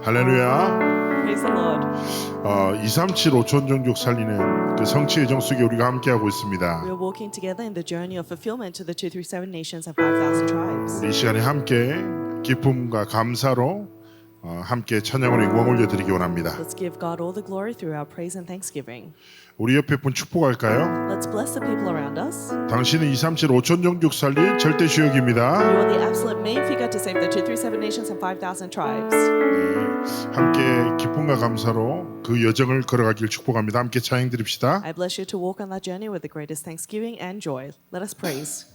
할렐루야. Praise the Lord. 237 5천 종족 살리는 그 성취의 정수기 우리가 함께하고 있습니다. We are walking together in the journey of fulfillment to the 237 nations and 5,000 tribes. 우리 이 시간에 함께 기쁨과 감사로 함께 찬양으로 영광 올려드리기 원합니다. Let's give God all the glory through our praise and thanksgiving. 우리 옆에 분 축복할까요? Let's bless the people around us. 당신은 237 5천 종족 살릴 절대 주역입니다. You are the absolute main figure to save the 237 nations and 5,000 tribes. 함께 기쁨과 감사로 그 여정을 걸어가길 축복합니다. 함께 찬양 드립시다. I bless you to walk on that journey with the greatest thanksgiving and joy. Let us praise.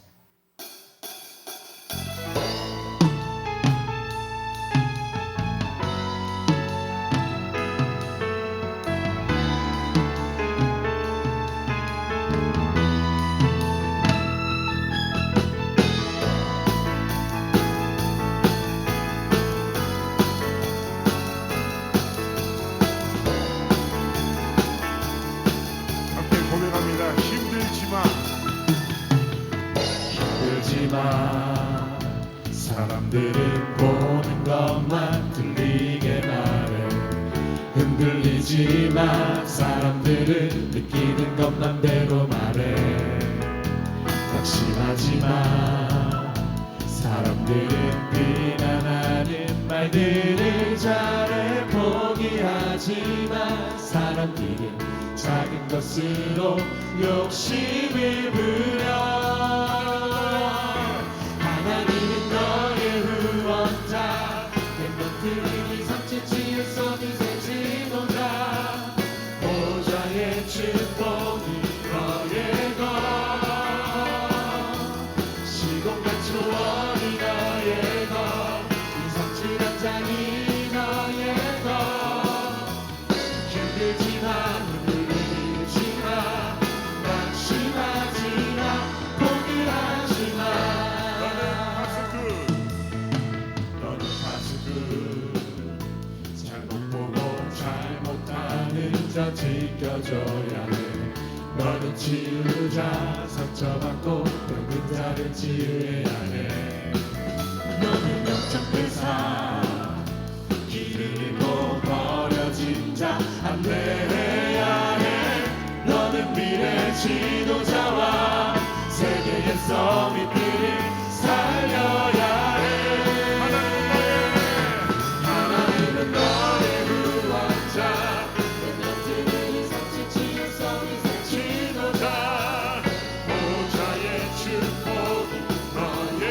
함께 고백합니다. 힘들지만 사람들은 보는 것만 들리게 말해. 흔들리지만 사람들은 느끼는 것만 대로 말해. 낙심하지만 사람들은 비난하는 말들을 잘해. 포기하지만 사람들은 작은 것으로 욕심을 부려. 하나님은 너의 후원자. 된 것들이 성체 지을 속이 세지도다. 보좌의 축복이 너의 것. 시공간 초원이 너의 것. 이상치한 장이 너의 것. 힘들지만 흔들리지만 낙심하지마. 포기하지마. 너는 가스그 잘못 보고 잘못하는 자 지켜줘야 해. 너는 치유자 상처받고 병든 자를 치유해야 해. 너는 영적대사 길을 잃고 버려진 자 안내해야 해. 너는 미래 지도자와 세계의 서밋들을 살려야 해. 하나님은 너의 후원자. 내 것들을 성취 지을 속이 지도자. 보좌의 축복이 너의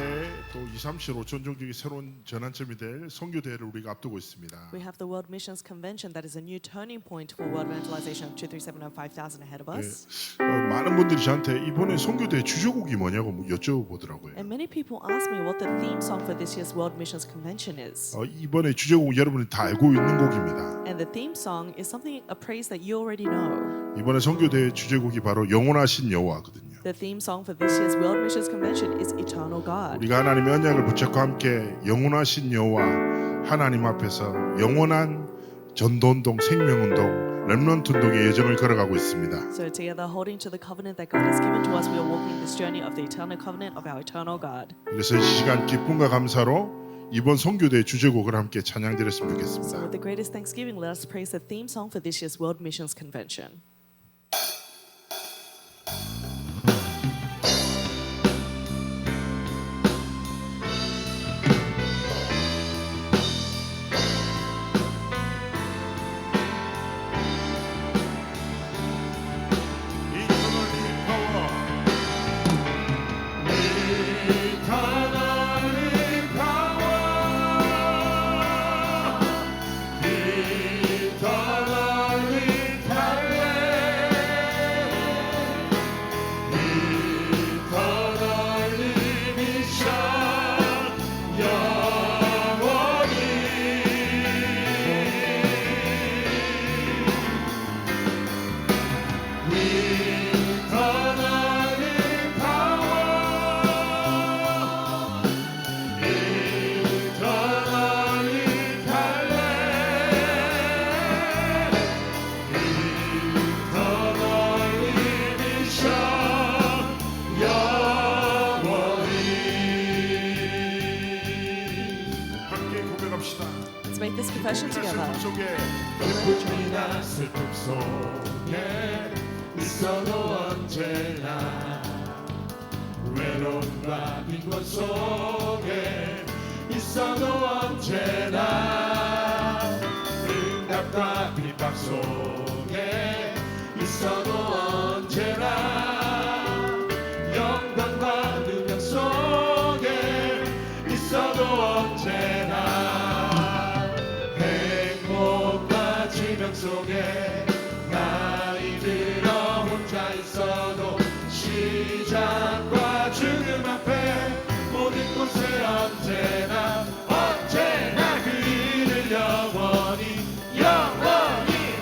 세계에 또 2, 3, 7, 5천 종족의 새로운 전환점이 될 선교 대회를 우리가 앞두고 있습니다. We have the World Missions Convention that is a new turning point for world evangelization of 237 and 5,000 ahead of us. 많은 분들이 저한테 이번에 선교 대회 주제곡이 뭐냐고 여쭤보더라고요. And many people ask me what the theme song for this year's World Missions Convention is. 이번에 주제곡 여러분이 다 알고 있는 곡입니다. And the theme song is something, a praise that you already know. 이번에 선교 대회 주제곡이 바로 영원하신 여호와거든요. The theme song for this year's World Missions Convention is Eternal God. 우리가 하나님의 언약을 붙잡고 함께 영원하신 여호와 하나님 앞에서 영원한 전도운동, 생명운동, 렘넌트 운동의 여정을 걸어가고 있습니다. So together, holding to the covenant that God has given to us, we are walking this journey of the eternal covenant of our eternal God. 그래서 이 시간 기쁨과 감사로 이번 선교대 주제곡을 함께 찬양드렸으면 So 좋겠습니다. with the greatest thanksgiving, let us praise the theme song for this year's World Missions Convention. Let's make this confession together. 속에 기쁨이나 슬픔 속에 있어도 언제나 외로움과 빈곤 속에 있어도 언제나 응답과 핍박 속에 있어도 언제나 영광과 능력 속에 있어도 언제나 행복과 질병 속에 나이 들어 혼자 있어도 시작과 죽음 앞에 모든 곳에 언제나 그 일을 영원히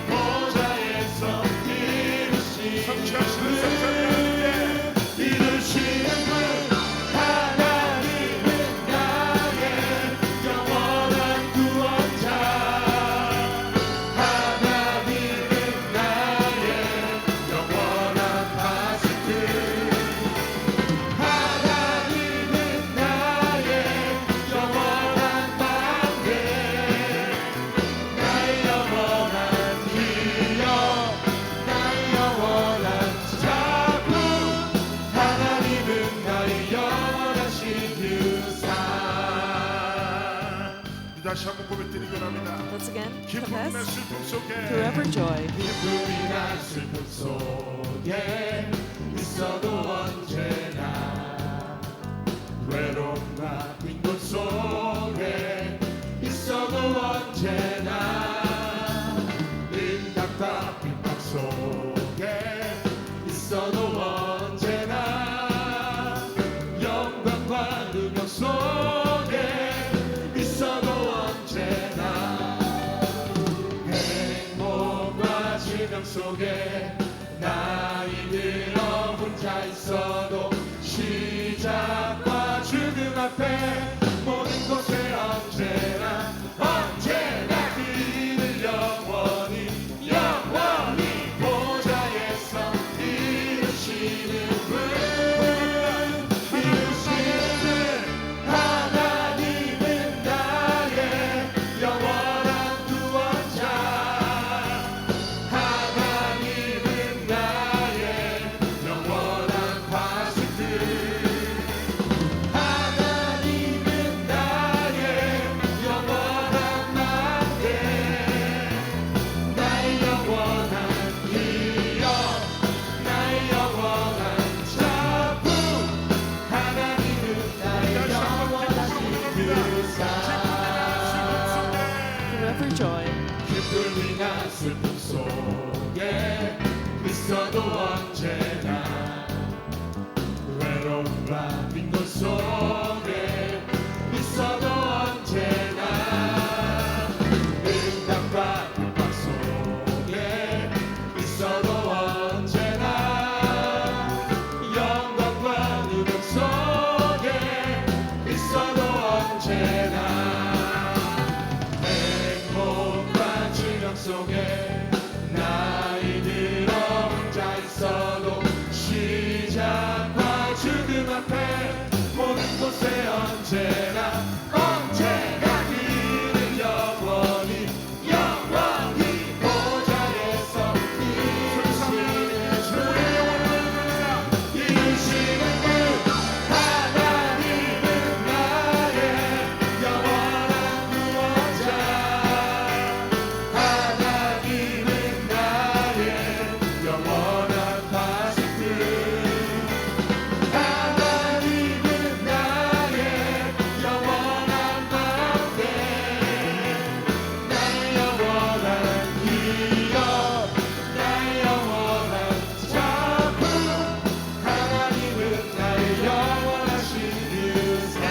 보좌에서 이루시는 분 하나님은 나의 영원한 구원자 하나님은 나의 영원한 파수꾼 하나님은 나의 영원한 방패 나의 영원한 기여 나의 영원한 자부 하나님은 나의 영원하신 유산 다시 한번 고백드리기 원합니다. Once again, 기쁨과 confess 슬픔 속에 through every joy. 기쁨이나 슬픔 속에 있어도 언제나 외로움과 빈곤 속에 있어도 언제나 응답과 핍박 속에 있어도 언제나 영광과 능력 속에 있어도 언제나 행복과 질병 속에 나이 들어 혼자 있어도 시작과 죽음 앞에 모든 곳에 언제나 그 일을 영원히 보좌에서 이루시는 분 하나님은 나의 영원한 구원자 하나님은 나의 영원한 파수꾼 하나님은 언제나 그는 영원히 보좌에서 이루시는 분 하나님은 나의 영원한 구원자 하나님은 나의 영원한 파수꾼 하나님은 나의 영원한 방패 나의 영원한 기업 나의 영원한 작품 하나님은 나의 영원하신 그 사랑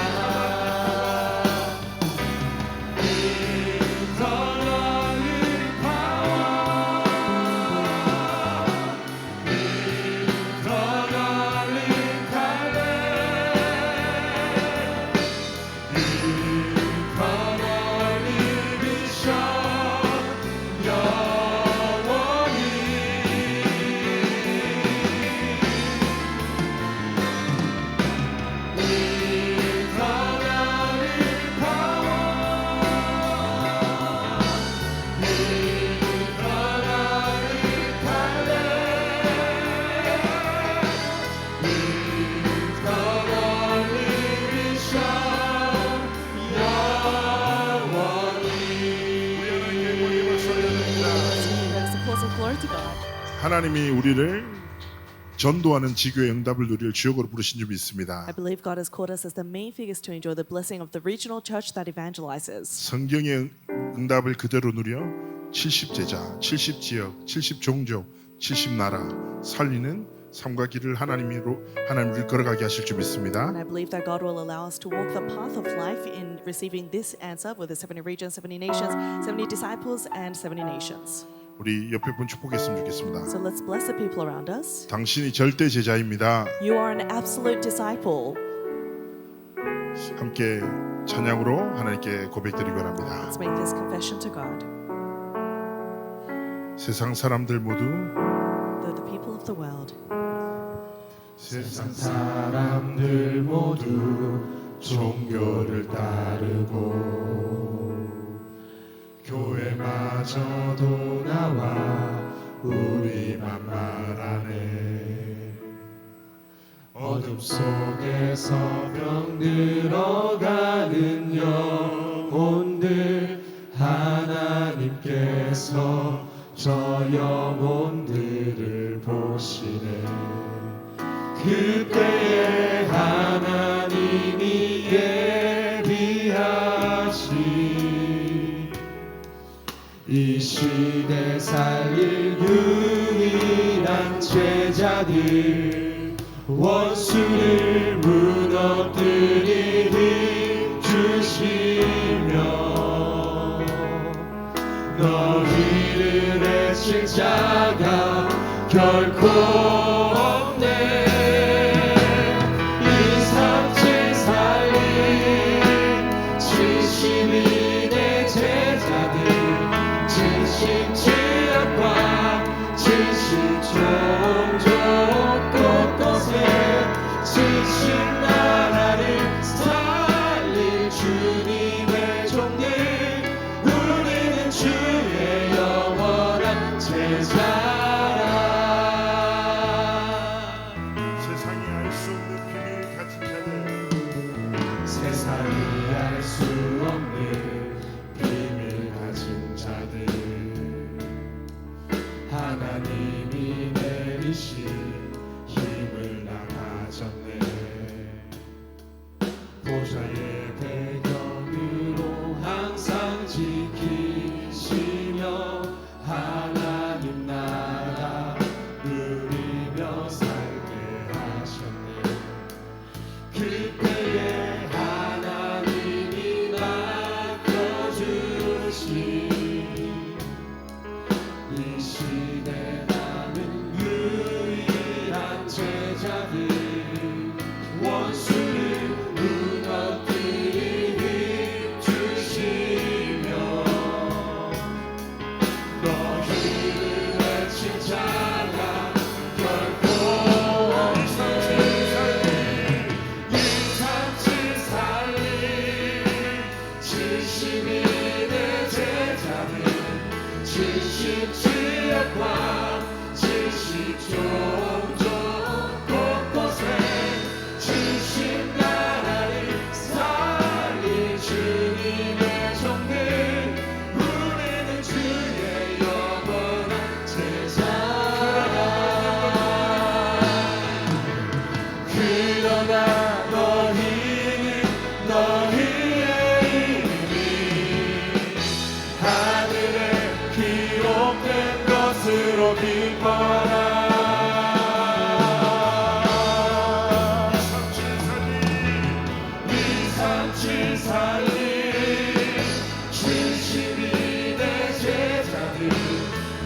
Eternally power Eternally Eternally vision 영원히 Eternally power Let's applause and glory to God. 하나님이 우리를 전도하는 지교의 응답을 누릴 주역으로 부르신 줄 믿습니다. I believe God has called us as the main figures to enjoy the blessing of the regional church that evangelizes. 성경의 응답을 그대로 누려 70제자, 70지역, 70종족, 70나라 살리는 삶과 길을 하나님을 걸어가게 하실 줄 믿습니다. And I believe that God will allow us to walk the path of life in receiving this answer with the 70 regions, 70 nations, 70 disciples, and 70 nations. 우리 옆에 분 축복했으면 좋겠습니다. So let's bless the people around us. 당신이 절대 제자입니다. You are an absolute disciple. 함께 찬양으로 하나님께 고백드리기 바랍니다. Let's make this confession to God. 세상 사람들 모두 Though the people of the world, 세상 사람들 모두 종교를 따르고 교회마저도 나와 우리만 말하네 어둠 속에서 병들어가는 영혼들 하나님께서 저 영혼들을 보시네 그때에 하나님이 예비하신 이 시대 살릴 유일한 제자들 원수를 무너뜨리 힘 주시며 너희를 해칠 자가 결코 없네 이 삼칠 살린 70인의 제자들 70지역과 70종족 곳곳에 70나라를 살릴 주님의 종들 우리는 주의 영원한 제자라 세상이 알 수 없는 비밀 같은 자들 세상이 알 수 없는 비밀 가진 자들 하나님이 내리신 힘을 나 가졌네 보좌의 배경으로 항상 지키시며 하나님 나라 누리며 살게 하셨네 그때에 하나님이 나 지역과 지식 종종 곳곳에 주신 나라를 살린 주님의 종들 우리는 주의 영원한 제자 그러나 너희의 이름이 하늘에 기록된 것으로 기뻐하라 진심이 내 제자들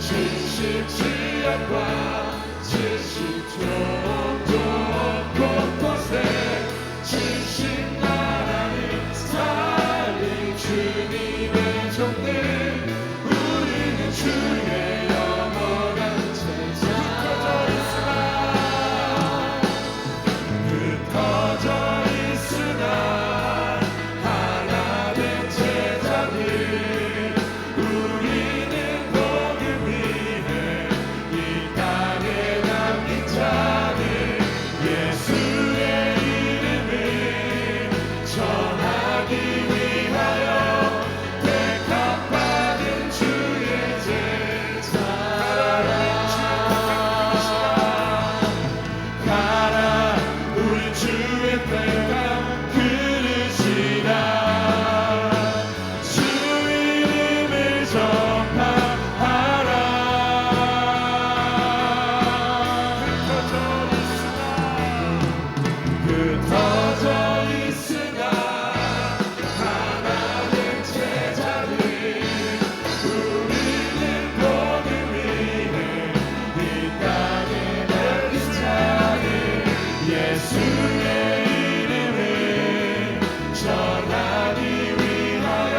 진실 지역과 진실 종종 곳곳에 진심 나라를 살린 주님의 종들 우리는 주의 영원한 제자 흩어져 있으나 하나 된 제자들 우리는 복음 위에 이 땅에 남긴 자들 예수의 이름을 전하기 위하여 택함받은 주의 제자라 가라 우리 주의 택함 그릇이라 주 이름을 전파하라 흩어져 있으나 하나 된 제자들 우리는 복음 위에 이 땅에 남긴 자들 예수의 이름을 전하기 위하여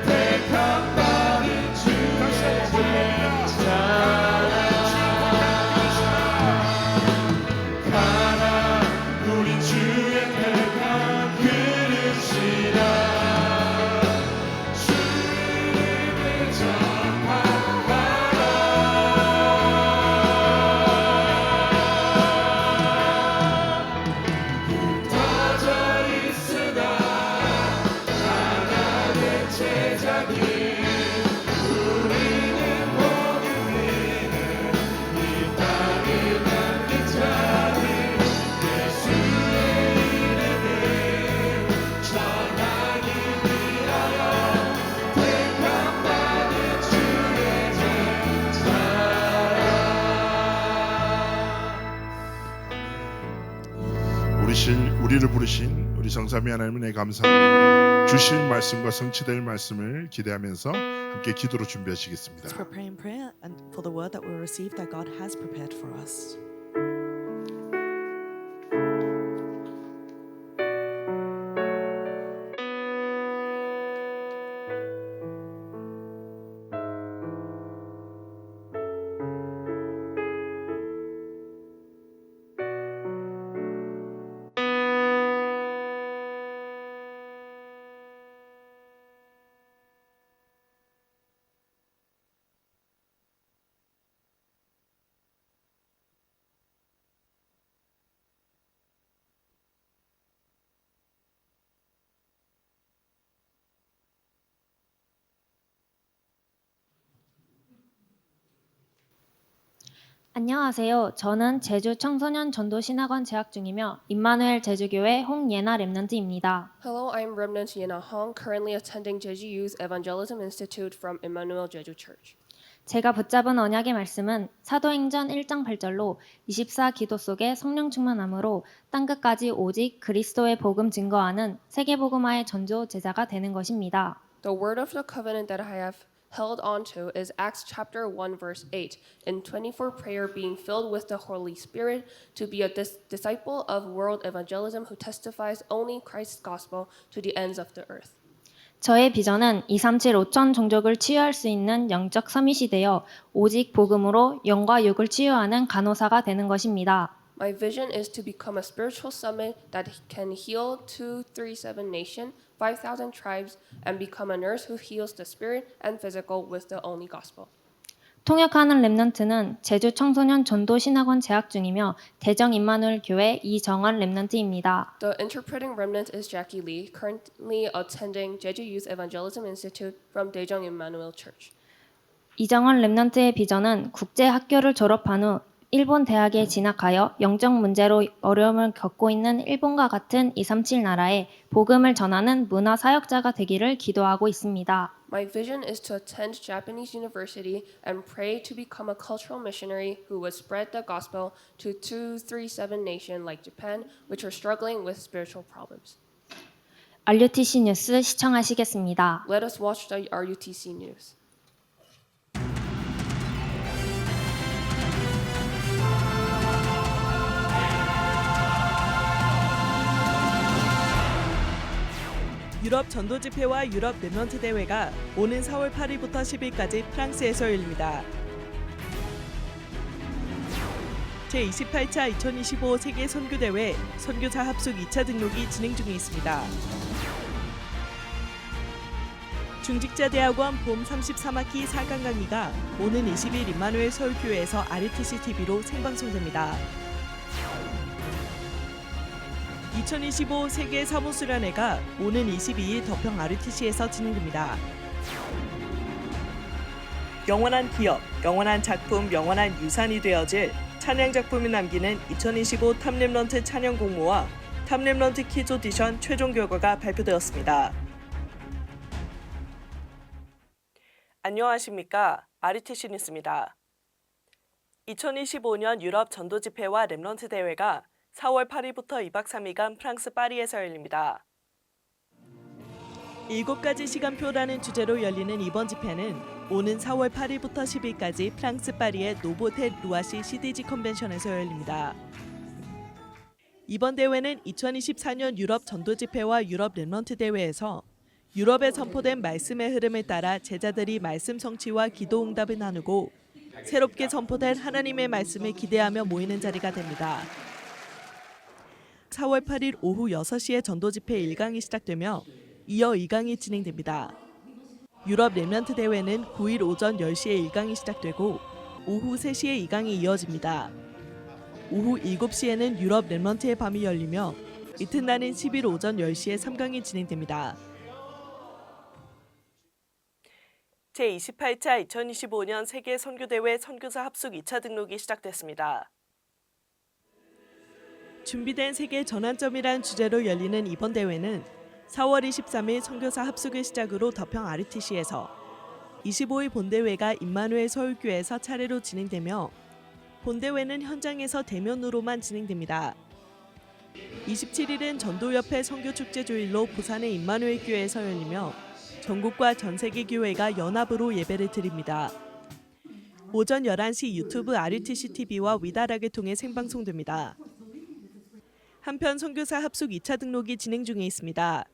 택함받은 주의 제자라 가라 우리 주의 택한 그릇이라 주 이름을 전하라 흩어져 있으나 하나 된 제자들 우리는 복음 위에 이 땅에 남긴 자들 예수의 이름을 전하기 위하여 택함받은 주의 제자라 우리를 부르신 우리 성삼위 하나님 은혜 감사합니다. 주신 말씀과 성취될 말씀을 기대하면서 함께 기도로 준비하시겠습니다. Let's pray in prayer and for the word that we'll receive that God has prepared for us. 안녕하세요. 저는 제주 청소년 전도 신학원 재학 중이며 임마누엘 제주교회 홍예나 랩넌트입니다. Hello, I'm Remnant Yena Hong, currently attending Jeju Youth Evangelism Institute from Emmanuel Jeju Church. 제가 붙잡은 언약의 말씀은 사도행전 1장 8절로 24 기도 속에 성령 충만함으로 땅끝까지 오직 그리스도의 복음 증거하는 세계복음화의 전조 제자가 되는 것입니다. The word of the covenant that I have held on to is Acts chapter 1 verse 8 in 24 prayer being filled with the Holy Spirit to be a disciple of world evangelism who testifies only Christ's gospel to the ends of the earth. 저의 비전은 237 5천 종족을 치유할 수 있는 영적 서밋이 되어 오직 복음으로 영과 육을 치유하는 간호사가 되는 것입니다. My vision is to become a spiritual summit that can heal 237 nation, 5,000 tribes, and become a nurse who heals the spirit and physical with the only gospel. 통역하는 랩넌트는 제주 청소년 전도 신학원 재학 중이며 대정 임마누엘 교회 이정원 랩넌트입니다. The interpreting remnant is Jackie Lee, currently attending Jeju Youth Evangelism Institute from Daejeong Emmanuel Church. 이정원 랩넌트의 비전은 국제 학교를 졸업한 후 일본 대학에 진학하여 영적 문제로 어려움을 겪고 있는 일본과 같은 237 나라에 복음을 전하는 문화 사역자가 되기를 기도하고 있습니다. My vision is to attend Japanese university and pray to become a cultural missionary who would spread the gospel to 237 nations like Japan, which are struggling with spiritual problems. RUTC 뉴스 시청하시겠습니다. Let us watch the RUTC news. 유럽 전도 집회와 유럽 랩넌트 대회가 오는 4월 8일부터 10일까지 프랑스에서 열립니다. 제28차 2025 세계 선교대회 선교사 합숙 2차 등록이 진행 중에 있습니다. 중직자대학원 봄 33학기 4강 강의가 오는 20일 임마누엘 서울교회에서 RUTC TV로 생방송됩니다. 2025 세계 사무수련회가 오는 22일 덕평 RUTC에서 진행됩니다. 영원한 기업, 영원한 작품, 영원한 유산이 되어질 찬양 작품을 남기는 2025 탑랩넌트 찬양 공모와 탑랩넌트 키즈 오디션 최종 결과가 발표되었습니다. 안녕하십니까? RUTC 뉴스입니다. 2025년 유럽 전도 집회와 랩넌트 대회가 4월 8일부터 2박 3일간 프랑스 파리에서 열립니다. 7가지 시간표라는 주제로 열리는 이번 집회는 오는 4월 8일부터 10일까지 프랑스 파리의 노보텔 루아시 CDG 컨벤션에서 열립니다. 이번 대회는 2024년 유럽 전도 집회와 유럽 랩넌트 대회에서 유럽에 선포된 말씀의 흐름을 따라 제자들이 말씀 성취와 기도 응답을 나누고 새롭게 선포된 하나님의 말씀을 기대하며 모이는 자리가 됩니다. 4월 8일 오후 6시에 전도 집회 1강이 시작되며 이어 2강이 진행됩니다. 유럽 랩넌트 대회는 9일 오전 10시에 1강이 시작되고 오후 3시에 2강이 이어집니다. 오후 7시에는 유럽 랩넌트의 밤이 열리며 이튿날인 10일 오전 10시에 3강이 진행됩니다. 제28차 2025년 세계 선교대회 선교사 합숙 2차 등록이 시작됐습니다. 준비된 세계 전환점이란 주제로 열리는 이번 대회는 4월 23일 선교사 합숙을 시작으로 덕평 RUTC에서 25일 본대회가 임마누엘 서울교회에서 차례로 진행되며 본대회는 현장에서 대면으로만 진행됩니다. 27일은 전도협회 선교축제 주일로 부산의 임마누엘 교회에서 열리며 전국과 전 세계 교회가 연합으로 예배를 드립니다. 오전 11시 유튜브 RUTC TV와 위다락을 통해 생방송됩니다. 한편 선교사 합숙 2차 등록이 진행 중에 있습니다.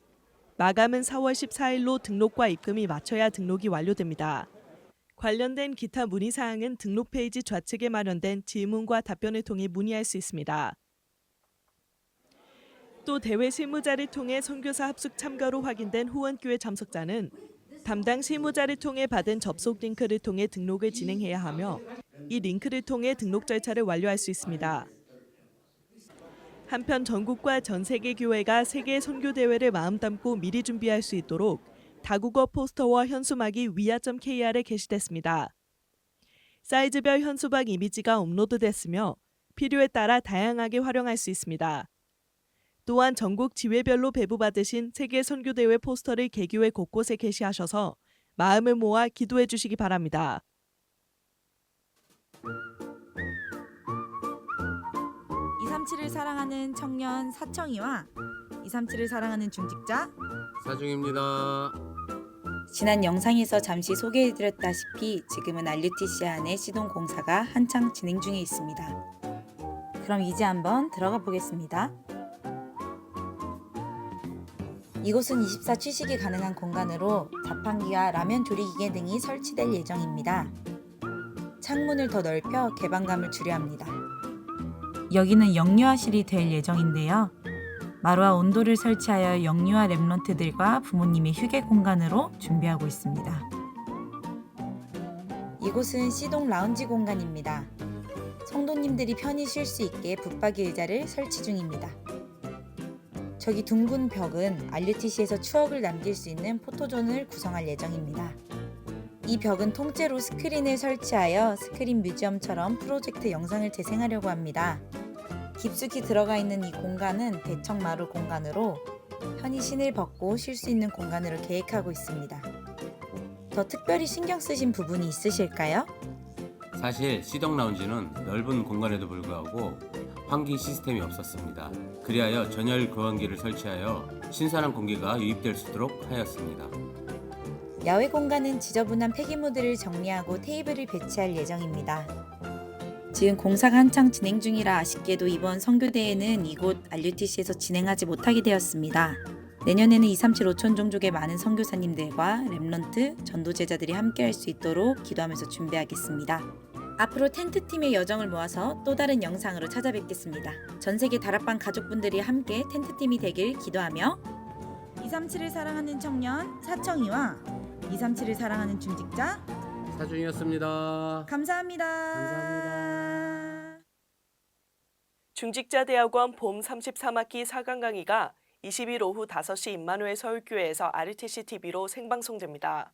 마감은 4월 14일로 등록과 입금이 맞춰야 등록이 완료됩니다. 관련된 기타 문의사항은 등록 페이지 좌측에 마련된 질문과 답변을 통해 문의할 수 있습니다. 또 대회 실무자를 통해 선교사 합숙 참가로 확인된 후원교회 참석자는 담당 실무자를 통해 받은 접속 링크를 통해 등록을 진행해야 하며 이 링크를 통해 등록 절차를 완료할 수 있습니다. 한편 전국과 전 세계 교회가 세계 선교대회를 마음 담고 미리 준비할 수 있도록 다국어 포스터와 현수막이 위아.kr에 게시됐습니다. 사이즈별 현수막 이미지가 업로드됐으며 필요에 따라 다양하게 활용할 수 있습니다. 또한 전국 지회별로 배부받으신 세계 선교대회 포스터를 개교회 곳곳에 게시하셔서 마음을 모아 기도해 주시기 바랍니다. 237을 사랑하는 청년 사청이와 237을 사랑하는 중직자 사중입니다. 지난 영상에서 잠시 소개해드렸다시피 지금은 RUTC 안에 시동 공사가 한창 진행 중에 있습니다. 그럼 이제 한번 들어가 보겠습니다. 이곳은 24 취식이 가능한 공간으로 자판기와 라면 조리 기계 등이 설치될 예정입니다. 창문을 더 넓혀 개방감을 주려 합니다. 여기는 영유아실이 될 예정인데요. 마루와 온도를 설치하여 영유아 랩런트들과 부모님의 휴게 공간으로 준비하고 있습니다. 이곳은 C동 라운지 공간입니다. 성도님들이 편히 쉴 수 있게 붙박이 의자를 설치 중입니다. 저기 둥근 벽은 RUTC에서 추억을 남길 수 있는 포토존을 구성할 예정입니다. 이 벽은 통째로 스크린을 설치하여 스크린 뮤지엄처럼 프로젝트 영상을 재생하려고 합니다. 깊숙이 들어가 있는 이 공간은 대청마루 공간으로 편히 신을 벗고 쉴 수 있는 공간으로 계획하고 있습니다. 더 특별히 신경 쓰신 부분이 있으실까요? 사실 C동 라운지는 넓은 공간에도 불구하고 환기 시스템이 없었습니다. 그리하여 전열 교환기를 설치하여 신선한 공기가 유입될 수 있도록 하였습니다. 야외 공간은 지저분한 폐기물들을 정리하고 테이블을 배치할 예정입니다. 지금 공사가 한창 진행 중이라 아쉽게도 이번 선교대회는 이곳 RUTC에서 진행하지 못하게 되었습니다. 내년에는 237 5천 종족의 많은 선교사님들과 렘넌트, 전도 제자들이 함께할 수 있도록 기도하면서 준비하겠습니다. 앞으로 텐트팀의 여정을 모아서 또 다른 영상으로 찾아뵙겠습니다. 전세계 다락방 가족분들이 함께 텐트팀이 되길 기도하며 237을 사랑하는 청년 사청이와 237을 사랑하는 중직자 사중이었습니다. 감사합니다. 중직자대학원 봄 33학기 4강 강의가 20일 오후 5시 임마누엘 서울교회에서 RUTC TV로 생방송됩니다.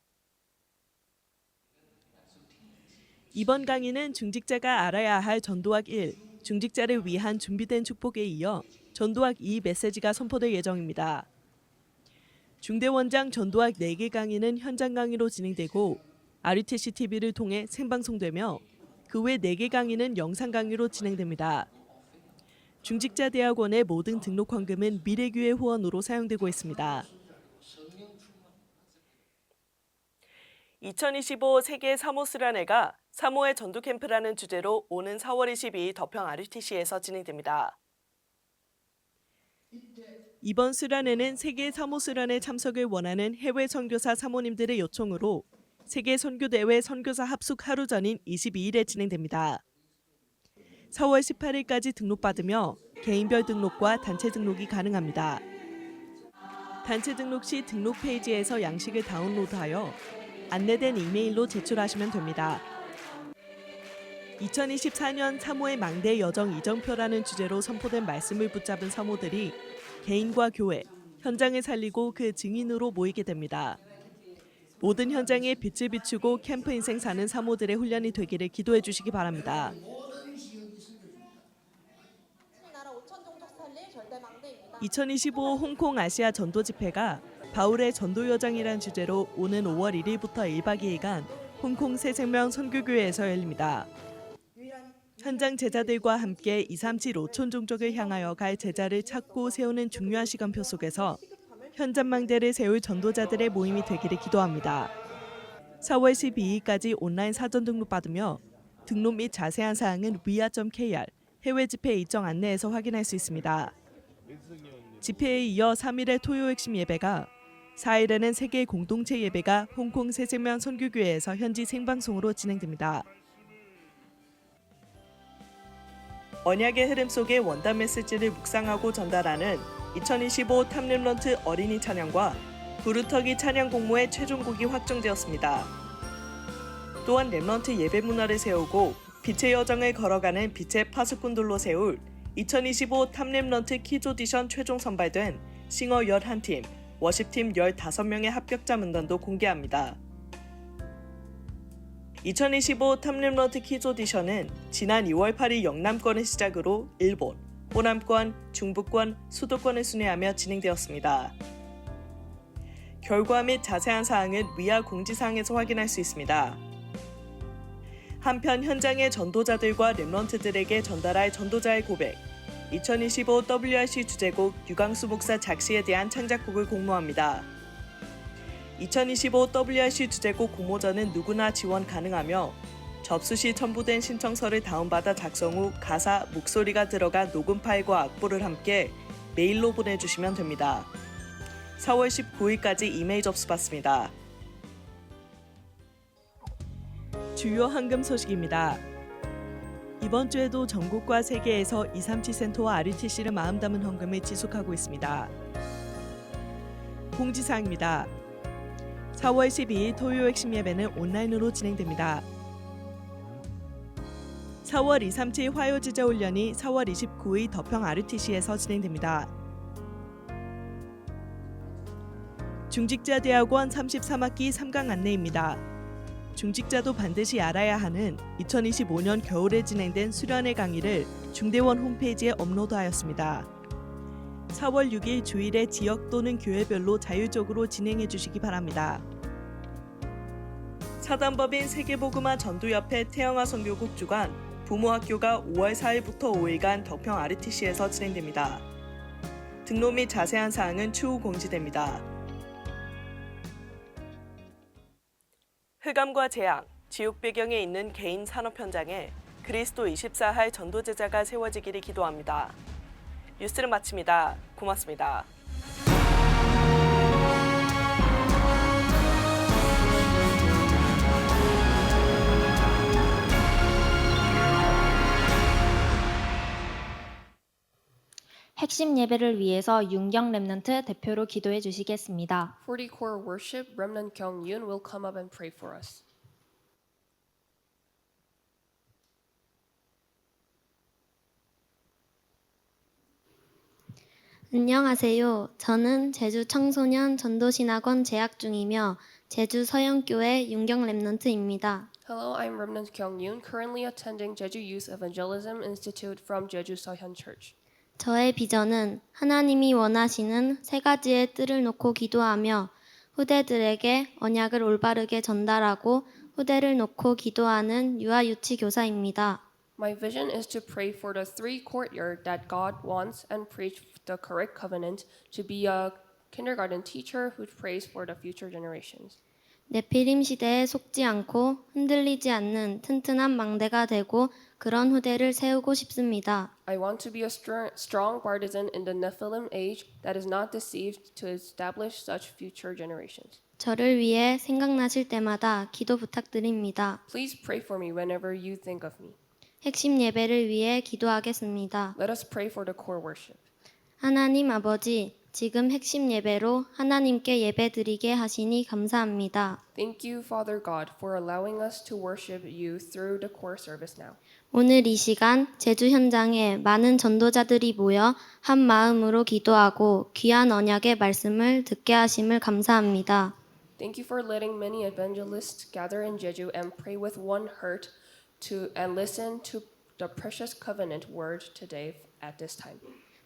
이번 강의는 중직자가 알아야 할 전도학 1, 중직자를 위한 준비된 축복에 이어 전도학 2 메시지가 선포될 예정입니다. 중대원장 전도학 4개 강의는 현장 강의로 진행되고 RUTC TV를 통해 생방송되며 그 외 4개 강의는 영상 강의로 진행됩니다. 중직자대학원의 모든 등록 헌금은 미래교회 후원으로 사용되고 있습니다. 2025 세계 사모 수련회가 사모의 전도 캠프라는 주제로 오는 4월 22일 덕평 RUTC에서 진행됩니다. 이번 수련회는 세계 사모 수련회 참석을 원하는 해외 선교사 사모님들의 요청으로 세계 선교대회 선교사 합숙 하루 전인 22일에 진행됩니다. 4월 18일까지 등록받으며 개인별 등록과 단체 등록이 가능합니다. 단체 등록 시 등록 페이지에서 양식을 다운로드하여 안내된 이메일로 제출하시면 됩니다. 2024년 사모의 망대 여정 이정표라는 주제로 선포된 말씀을 붙잡은 사모들이 개인과 교회, 현장을 살리고 그 증인으로 모이게 됩니다. 모든 현장에 빛을 비추고 캠프 인생 사는 사모들의 훈련이 되기를 기도해 주시기 바랍니다. 2025 홍콩 아시아 전도 집회가 바울의 전도 여정이란 주제로 오는 5월 1일부터 1박 2일간 홍콩 새생명 선교교회에서 열립니다. 현장 제자들과 함께 237 5천 종족을 향하여 갈 제자를 찾고 세우는 중요한 시간표 속에서 현장망대를 세울 전도자들의 모임이 되기를 기도합니다. 4월 12일까지 온라인 사전 등록받으며 등록 및 자세한 사항은 위아.kr 해외 집회 일정 안내에서 확인할 수 있습니다. 집회에 이어 3일의 토요 핵심 예배가 4일에는 세계 공동체 예배가 홍콩 새생명 선교교회에서 현지 생방송으로 진행됩니다. 언약의 흐름 속의 원단 메시지를 묵상하고 전달하는 2025 탑렘넌트 어린이 찬양과 부르터기 찬양 공모의 최종곡이 확정되었습니다. 또한 렘넌트 예배 문화를 세우고 빛의 여정을 걸어가는 빛의 파수꾼들로 세울 2025 탑렘넌트 키즈 오디션 최종 선발된 싱어 11팀, 워십팀 15명의 합격자 문단도 공개합니다. 2025 탑렘넌트 키즈 오디션은 지난 2월 8일 영남권을 시작으로 일본, 호남권, 중부권, 수도권을 순회하며 진행되었습니다. 결과 및 자세한 사항은 위아 공지사항에서 확인할 수 있습니다. 한편 현장의 전도자들과 렘넌트들에게 전달할 전도자의 고백, 2025 WRC 주제곡 유광수 목사 작시에 대한 창작곡을 공모합니다. 2025 WRC 주제곡 공모전은 누구나 지원 가능하며 접수 시 첨부된 신청서를 다운받아 작성 후 가사, 목소리가 들어간 녹음 파일과 악보를 함께 메일로 보내주시면 됩니다. 4월 19일까지 이메일 접수 받습니다. 주요 헌금 소식입니다. 이번 주에도 전국과 세계에서 237 센터와 RUTC를 마음 담은 헌금을 지속하고 있습니다. 공지사항입니다. 4월 12일 토요 핵심 예배는 온라인으로 진행됩니다. 4월 237 화요지자 훈련이 4월 29일 덕평 RTC에서 진행됩니다. 중직자대학원 33학기 3강 안내입니다. 중직자도 반드시 알아야 하는 2025년 겨울에 진행된 수련회 강의를 중대원 홈페이지에 업로드하였습니다. 4월 6일 주일에 지역 또는 교회별로 자율적으로 진행해 주시기 바랍니다. 사단법인 세계복음화 전도협회 태영아 선교국 주관 부모학교가 5월 4일부터 5일간 덕평 RTC에서 진행됩니다. 등록 및 자세한 사항은 추후 공지됩니다. 흑암과 재앙, 지옥 배경에 있는 개인 산업 현장에 그리스도 24할 전도제자가 세워지기를 기도합니다. 뉴스를 마칩니다. 고맙습니다. 핵심 예배를 위해서 윤경 렘넌트 대표로 기도해 주시겠습니다. 40 Core Worship, Remnant Kyung-yoon will come up and pray for us. 안녕하세요. 저는 제주 청소년 전도신학원 재학 중이며 제주 서영교회 윤경 렘넌트입니다. Hello, I'm Remnant Kyung-yoon, currently attending Jeju Youth Evangelism Institute from Jeju Seohyun Church. 저의 비전은 하나님이 원하시는 세 가지의 뜰을 놓고 기도하며 후대들에게 언약을 올바르게 전달하고 후대를 놓고 기도하는 유아 유치 교사입니다. My vision is to pray for the three courtyard that God wants and preach the correct covenant, to be a kindergarten teacher who prays for the future generations. 네피림 시대에 속지 않고 흔들리지 않는 튼튼한 망대가 되고 그런 후대를 세우고 싶습니다. I want to be a strong partisan in the Nephilim age that is not deceived, to establish such future generations. 저를 위해 생각나실 때마다 기도 부탁드립니다. Please pray for me whenever you think of me. 핵심 예배를 위해 기도하겠습니다. Let us pray for the core worship. 하나님 아버지, 지금 핵심 예배로 하나님께 예배드리게 하시니 감사합니다. Thank you, Father God, for allowing us to worship you through the core service now. 오늘 이 시간 제주 현장에 많은 전도자들이 모여 한 마음으로 기도하고 귀한 언약의 말씀을 듣게 하심을 감사합니다. Thank you for letting many evangelists gather in Jeju and pray with one heart and listen to the precious covenant word today at this time.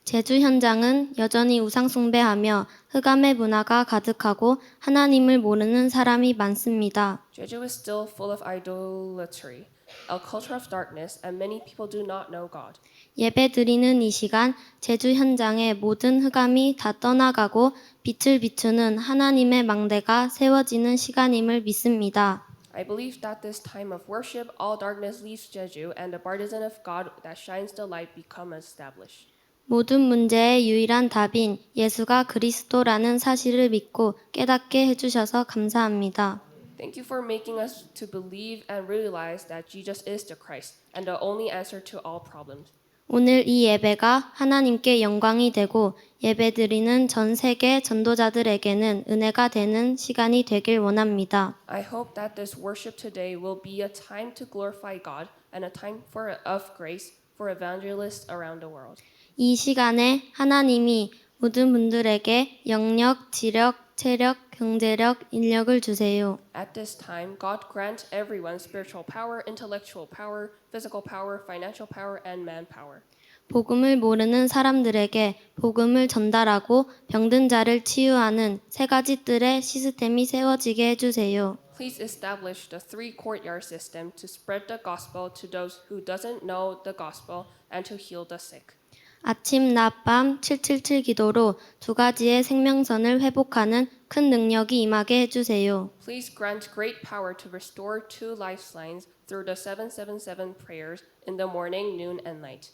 제주 현장은 여전히 우상 숭배하며 흑암의 문화가 가득하고 하나님을 모르는 사람이 많습니다. Jeju is still full of idolatry, a culture of darkness, and many people do not know God. 예배 드리는 이 시간 제주 현장의 모든 흑암이 다 떠나가고 빛을 비추는 하나님의 망대가 세워지는 시간임을 믿습니다. I believe that this time of worship, all darkness leaves Jeju, and the partisan of God that shines the light become established. 모든 문제의 유일한 답인 예수가 그리스도라는 사실을 믿고 깨닫게 해주셔서 감사합니다. Thank you for making us to believe and realize that Jesus is the Christ and the only answer to all problems. 오늘 이 예배가 하나님께 영광이 되고 예배드리는 전 세계 전도자들에게는 은혜가 되는 시간이 되길 원합니다. I hope that this worship today will be a time to glorify God and a time of grace for evangelists around the world. 이 시간에 하나님이 모든 분들에게 영력, 지력, 체력, 경제력, 인력을 주세요. At this time, God grant everyone spiritual power, intellectual power, physical power, financial power, and manpower. 복음을 모르는 사람들에게 복음을 전달하고 병든 자를 치유하는 세 가지 뜰의 시스템이 세워지게 해주세요. Please establish the three courtyard system to spread the gospel to those who doesn't know the gospel and to heal the sick. 아침, 낮, 밤 777 기도로 두 가지의 생명선을 회복하는 큰 능력이 임하게 해주세요. Please grant great power to restore two lifelines through the 777 prayers in the morning, noon, and night.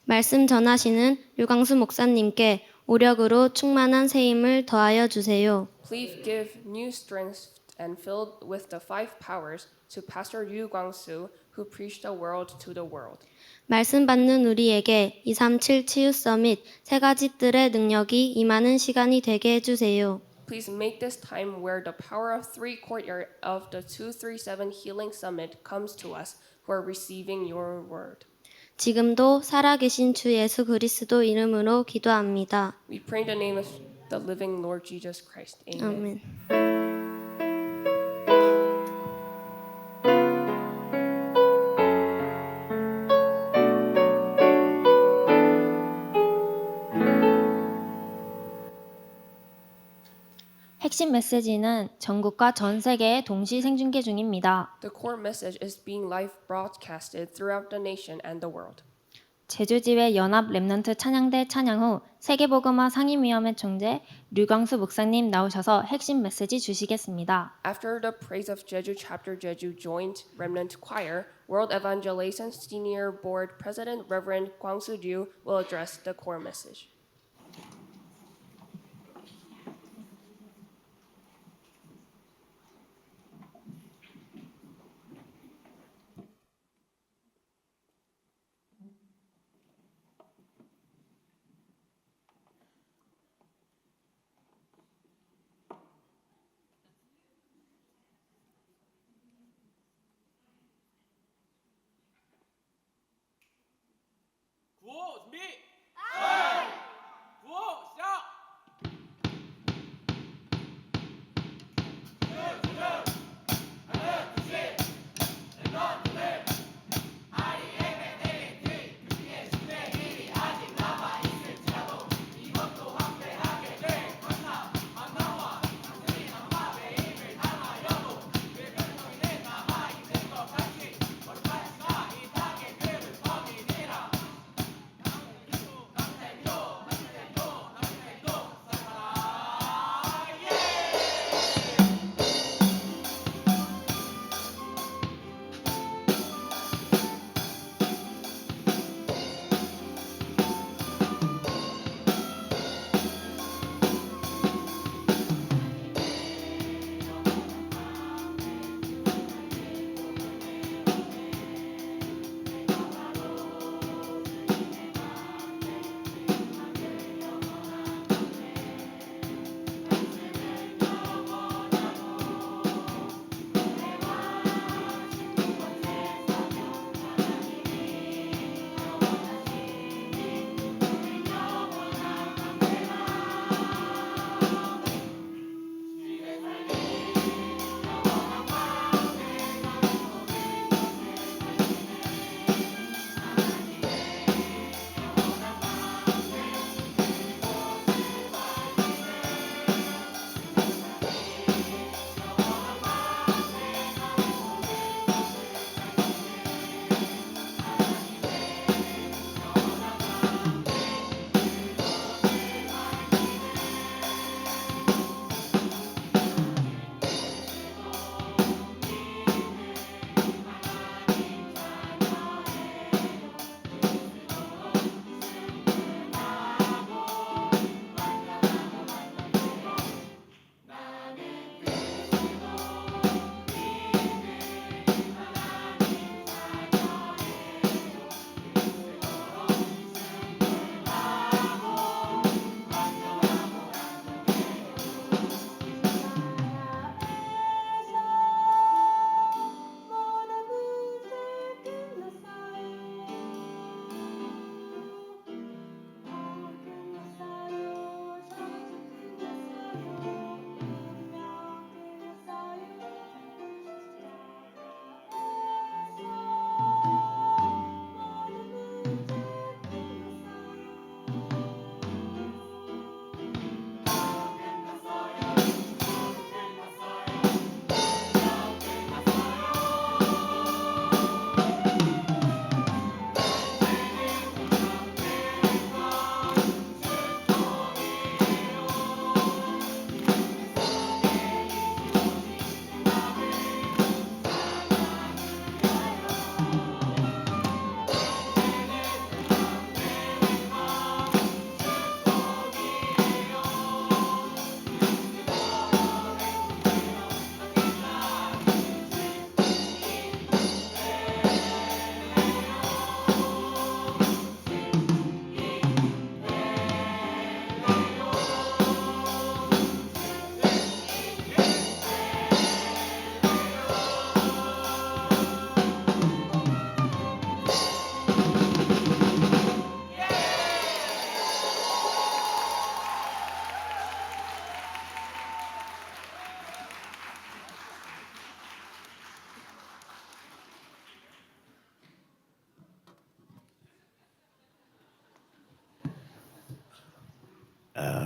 말씀 전하시는 류광수 목사님께 오력으로 충만한 새 힘을 더하여 주세요. Please give new strength and filled with the five powers to Pastor Yu Gwang-soo, who preached the word to the world. 말씀 받는 우리에게 237 치유 서밋 세 가지 뜰의 능력이 임하는 시간이 되게 해주세요. Please make this time where the power of three courtyard of the 237 Healing Summit comes to us who are receiving your word. 지금도 살아계신 주 예수 그리스도 이름으로 기도합니다. We pray in the name of the living Lord Jesus Christ. Amen. 아멘. 핵심 메시지는 전국과 전 세계에 동시 생중계 중입니다. The core message is being live broadcasted throughout the nation and the world. 제주지회 연합 렘넌트 찬양대 찬양 후 세계복음화 상임위원회 총재 류광수 목사님 나오셔서 핵심 메시지 주시겠습니다. After the praise of Jeju Chapter Jeju Joint Remnant Choir, World Evangelization Senior Board President Reverend Kwang Soo-ju will address the core message. 구호 준비.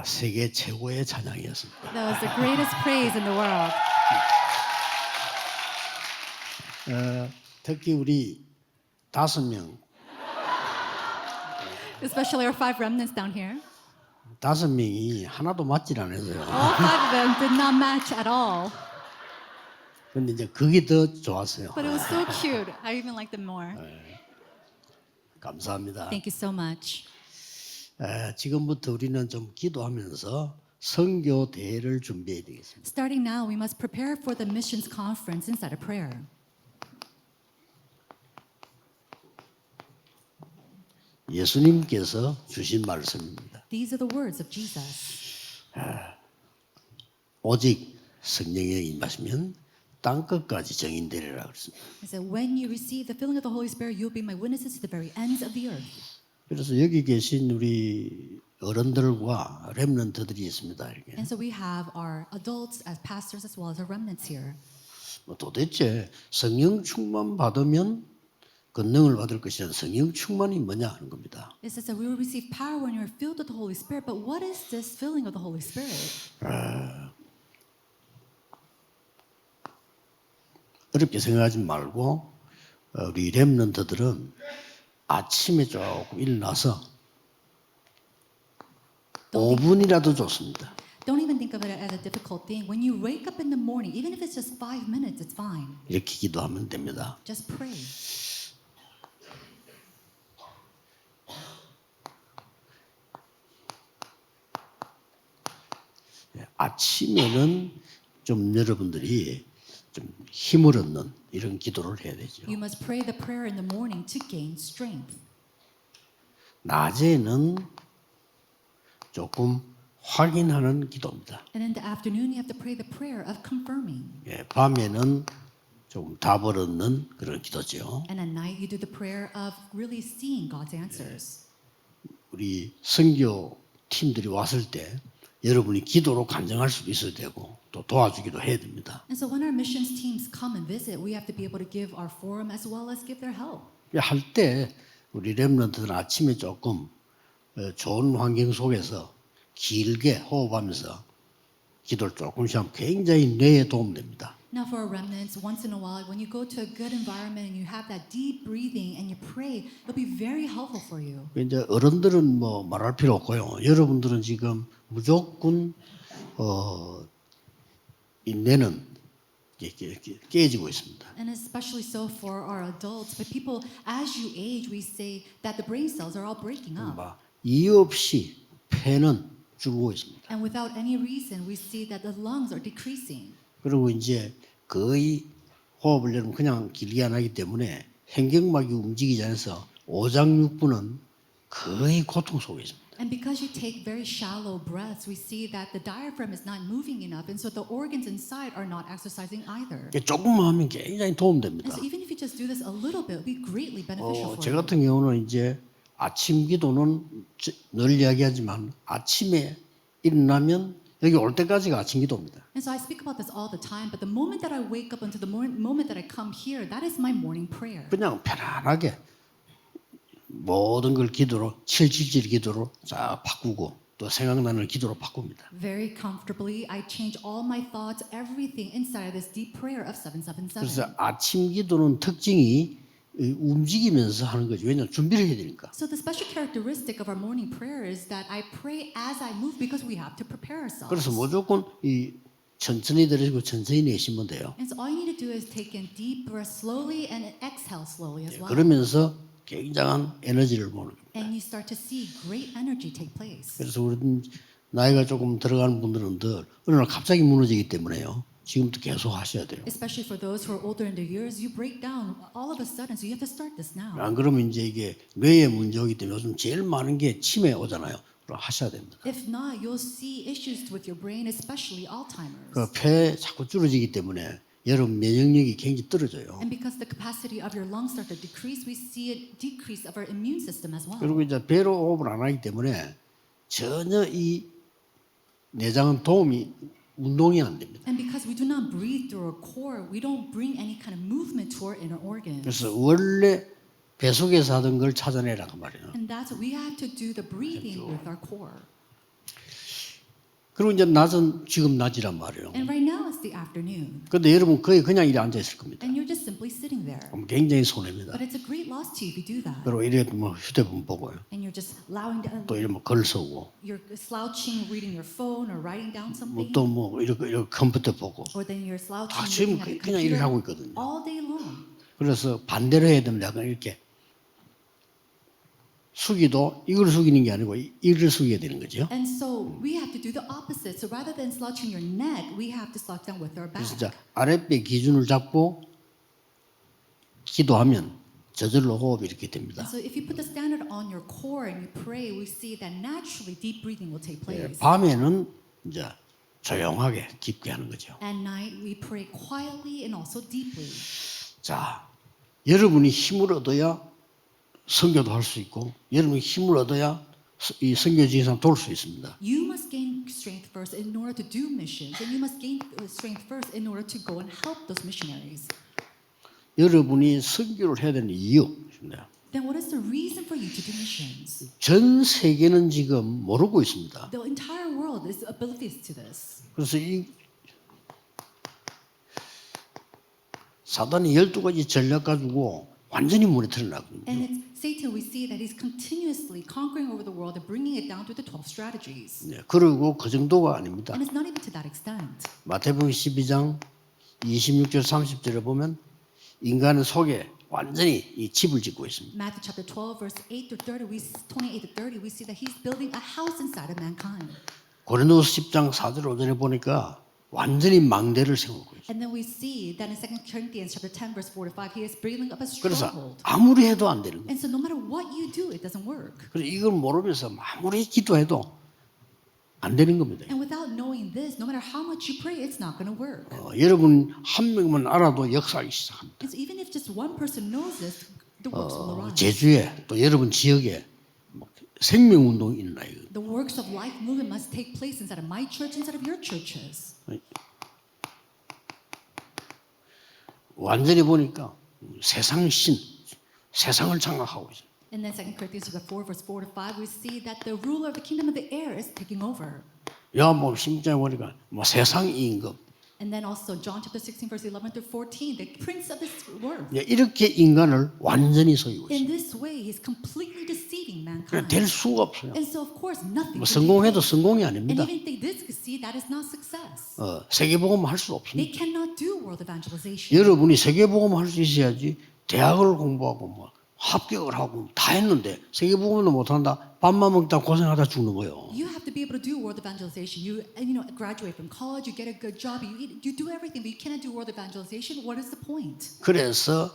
세계 최고의 찬양이었습니다. That was the greatest praise in the world. 특히 우리 5명, Especially our 5 remnants down here. 5명이 하나도 맞질 않았어요. All 5 of them did not match at all. 근데 이제 그게 더 좋았어요. But it was so cute. I even liked them more. 감사합니다. Thank you so much. 지금부터 우리는 좀 기도하면서 선교 대회를 준비해야 되겠습니다. Starting now, we must prepare for the missions conference inside of prayer. 예수님께서 주신 말씀입니다. These are the words of Jesus. 오직 성령에 임하시면 땅 끝까지 증인되리라 그랬습니다. He said, when you receive the filling of the Holy Spirit, you'll be my witnesses to the very ends of the earth. 그래서 여기 계신 우리 어른들과 렘넌트들이 있습니다. 이렇게. And so we have our adults as pastors as well as our remnants here. 도대체 성령 충만 받으면 권능을 받을 것이란 성령 충만이 뭐냐 하는 겁니다. It says that we will receive power when you're filled with the Holy Spirit. But what is this filling of the Holy Spirit? 어렵게 생각하지 말고 우리 렘넌트들은 아침에 조금 일어나서 5분이라도 좋습니다. Don't even think of it as a difficult thing. When you wake up in the morning, even if it's just 5 minutes, it's fine. 이렇게 기도하면 됩니다. Just pray. 아침에는 좀 여러분들이 좀 힘을 얻는 이런 기도를 해야 되죠. You must pray the prayer in the morning to gain strength. 낮에는 조금 확인하는 기도입니다. And in the afternoon, you have to pray the prayer of confirming. 밤에는 좀 답을 얻는 그런 기도죠. And at night, you do the prayer of really seeing God's answers. 우리 선교 팀들이 왔을 때 여러분이 기도로 간증할 수도 있어야 되고 또 도와주기도 해야 됩니다. And so when our missions teams come and visit, we have to be able to give our forum as well as give their help. 할 때 우리 렘넌트들은 아침에 조금 좋은 환경 속에서 길게 호흡하면서 기도를 조금씩 하면 굉장히 뇌에 도움됩니다. Now for our remnants, once in a while, when you go to a good environment and you have that deep breathing and you pray, it'll be very helpful for you. 이제 어른들은 뭐 말할 필요 없고요. 여러분들은 지금 무조건 인내는 깨지고 있습니다. And especially so for our adults. But people, as you age, we say that the brain cells are all breaking up. 이유 없이 폐는 줄고 있습니다. And without any reason, we see that the lungs are decreasing. 그리고 이제 거의 호흡을 여러분 그냥 길게 안 하기 때문에 횡격막이 움직이지 않아서 오장육부는 거의 고통 속에 있습니다. And because you take very shallow breaths, we see that the diaphragm is not moving enough, and so the organs inside are not exercising either. 조금만 하면 굉장히 도움됩니다. And so even if you just do this a little bit, it'll be greatly beneficial for 제 you. 같은 경우는 이제 아침 기도는 늘 이야기하지만 아침에 일어나면 여기 올 때까지가 아침 기도입니다. And so I speak about this all the time, but the moment that I wake up until the moment that I come here, that is my morning prayer. 그냥 편안하게 모든 걸 기도로 777 기도로 쫙 바꾸고 또 생각나는 기도로 바꿉니다. Very comfortably, I change all my thoughts, everything inside of this deep prayer of 777. 그래서 아침 기도는 특징이 움직이면서 하는 거죠. 왜냐하면 준비를 해야 되니까. So the special characteristic of our morning prayer is that I pray as I move because we have to prepare ourselves. 그래서 무조건 이 천천히 들으시고 천천히 내쉬면 돼요. And so all you need to do is take in deep breaths slowly and exhale slowly as well. 그러면서 굉장한 에너지를 보는 겁니다. And you start to see great energy take place. 그래서 우리는 나이가 조금 들어가는 분들은 어느 날 갑자기 무너지기 때문에요. 지금부터 계속 하셔야 돼요. Especially for those who are older in their years, you break down all of a sudden, so you have to start this now. 안 그러면 이제 이게 뇌에 문제 오기 때문에 요즘 제일 많은 게 치매 오잖아요. 그럼 하셔야 됩니다. If not, you'll see issues with your brain, especially Alzheimer's. 그 폐 자꾸 줄어지기 때문에 여러분 면역력이 굉장히 떨어져요. And because the capacity of your lungs start to decrease, we see a decrease of our immune system as well. 그리고 이제 배로 호흡을 안 하기 때문에 전혀 이 내장은 도움이 운동이 안 됩니다. And because we do not breathe through our core, we don't bring any kind of movement to our inner organs. 그래서 원래 배 속에서 하던 걸 찾아내라 그 말이에요. And that's what we have to do the breathing with our core. 그리고 이제 낮은 지금 낮이란 말이에요. And right now it's the afternoon. 근데 여러분 거의 그냥 이리 앉아 있을 겁니다. And you're just simply sitting there. 그럼 굉장히 손해입니다. But it's a great loss to you if you do that. 그리고 이래 뭐 휴대폰 보고요. And you're just allowing to, 또 이래 뭐 글 쓰고 you're slouching, reading your phone or writing down something. 또 뭐 이렇게 컴퓨터 보고 Or then you're slouching, 지금 looking at a 그냥 이렇게 computer 하고 있거든요. all day long. 그래서 반대로 해야 됩니다. 약간 이렇게 숙이도 이걸 숙이는 게 아니고 이를 숙여야 되는 거죠. And so we have to do the opposite. So rather than slouching your neck, we have to slouch down with our back. 그래서 진짜 아랫배 기준을 잡고 기도하면 저절로 호흡이 이렇게 됩니다. And so if you put the standard on your core and you pray, we see that naturally deep breathing will take 예, place. 밤에는 이제 조용하게 깊게 하는 거죠. At night, we pray quietly and also deeply. 자, 여러분이 힘을 얻어야 선교도 할 수 있고 여러분이 힘을 얻어야 이 선교지에서 돌 수 있습니다. You must gain strength first in order to do missions, and you must gain strength first in order to go and help those missionaries. 여러분이 선교를 해야 되는 이유입니다. Then what is the reason for you to do missions? 전 세계는 지금 모르고 있습니다. The entire world is oblivious to this. 그래서 이 사단이 12가지 전략 가지고 완전히 물에 들어나거든요. And it's Satan, we see that he's continuously conquering over the world and bringing it down to the 12 strategies. 네, 그리고 그 정도가 아닙니다. And it's not even to that extent. 마태복음 12장 26절 30절에 보면 인간은 속에 완전히 이 집을 짓고 있습니다. Matthew chapter 12, verse 8 to 30, 28 to 30, we see that he's building a house inside of mankind. 고린도서 10장 4절 5절에 보니까 완전히 망대를 세우고 있어요. And then we see that in 2 Corinthians chapter 10, verse 4 to 5, he is building up a 그래서 stronghold. 아무리 해도 안 되는 거예요. And so no matter what you do, it doesn't work. 그래서 이걸 모르면서 아무리 기도해도 안 되는 겁니다. And without knowing this, no matter how much you pray, it's not going to work. 여러분 한 명만 알아도 역사하기 시작합니다. And so even if just one person knows this, the works will arise. 제주에 또 여러분 지역에 생명운동이 일어나요. The works of life movement must take place inside of my church, inside of your churches. 완전히 보니까 세상 신, 세상을 장악하고 있어요. And then 2 Corinthians chapter 4, verse 4 to 5, we see that the ruler of the kingdom of the air is taking over. 요한복음 16장에 보니까 뭐 세상 임금. And then also John chapter 16, verse 11 to 14, the prince of this world. 이렇게 인간을 완전히 속이고 In 있어요. this way, he's completely deceiving 그래 mankind. 될 수가 없어요. And so, of course, nothing. 뭐 can 성공해도 take place. 성공이 And 아닙니다. even if they did succeed, that is not success. 세계복음 할 수 They 없습니다. cannot do world evangelization. 여러분이 세계복음 할 수 있어야지 대학을 공부하고 뭐 합격을 하고 다 했는데 세계복음도 못한다. 밥만 먹다 고생하다 죽는 거예요. You have to be able to do world evangelization. You graduate from college, you get a good job, you do everything, but you cannot do world evangelization. What is the point? 그래서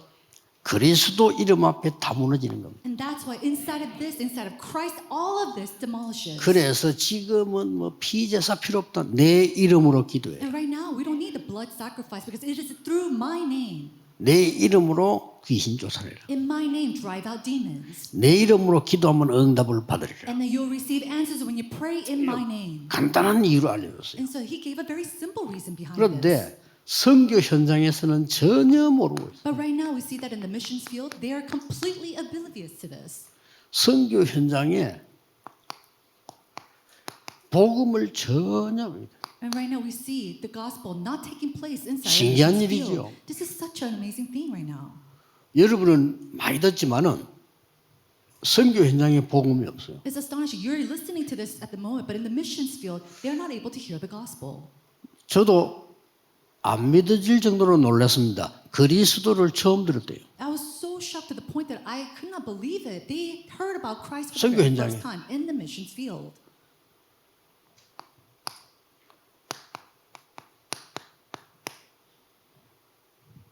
그리스도 이름 앞에 다 무너지는 겁니다. And that's why inside of this, inside of Christ, all of this demolishes. 그래서 지금은 뭐 피제사 필요 없다. 내 이름으로 기도해. And right now, we don't need the blood sacrifice because it is through my name. 내 이름으로 귀신 쫓아내라. In my name, drive out demons. 내 이름으로 기도하면 응답을 받으리라. And then you'll receive answers when you pray in my name. 간단한 이유를 알려줬어요. And so he gave a very simple reason behind this. 그런데 선교 현장에서는 전혀 모르고 있어요. But right now, we see that in the missions field, they are completely oblivious to this. 선교 현장에 복음을 전혀 And right now we see the gospel not taking place inside 신기한 the missions 일이죠. field. This is such an amazing thing right now. 여러분은 많이 듣지만은 선교 현장에 복음이 없어요. It's astonishing. You're listening to this at the moment, but in the missions field, they're not able to hear the gospel. 저도 안 믿어질 정도로 놀랐습니다. 그리스도를 처음 들었대요. I was so shocked to the point that I could not believe it. They heard about Christ for 선교 the 현장에. first time in the missions field.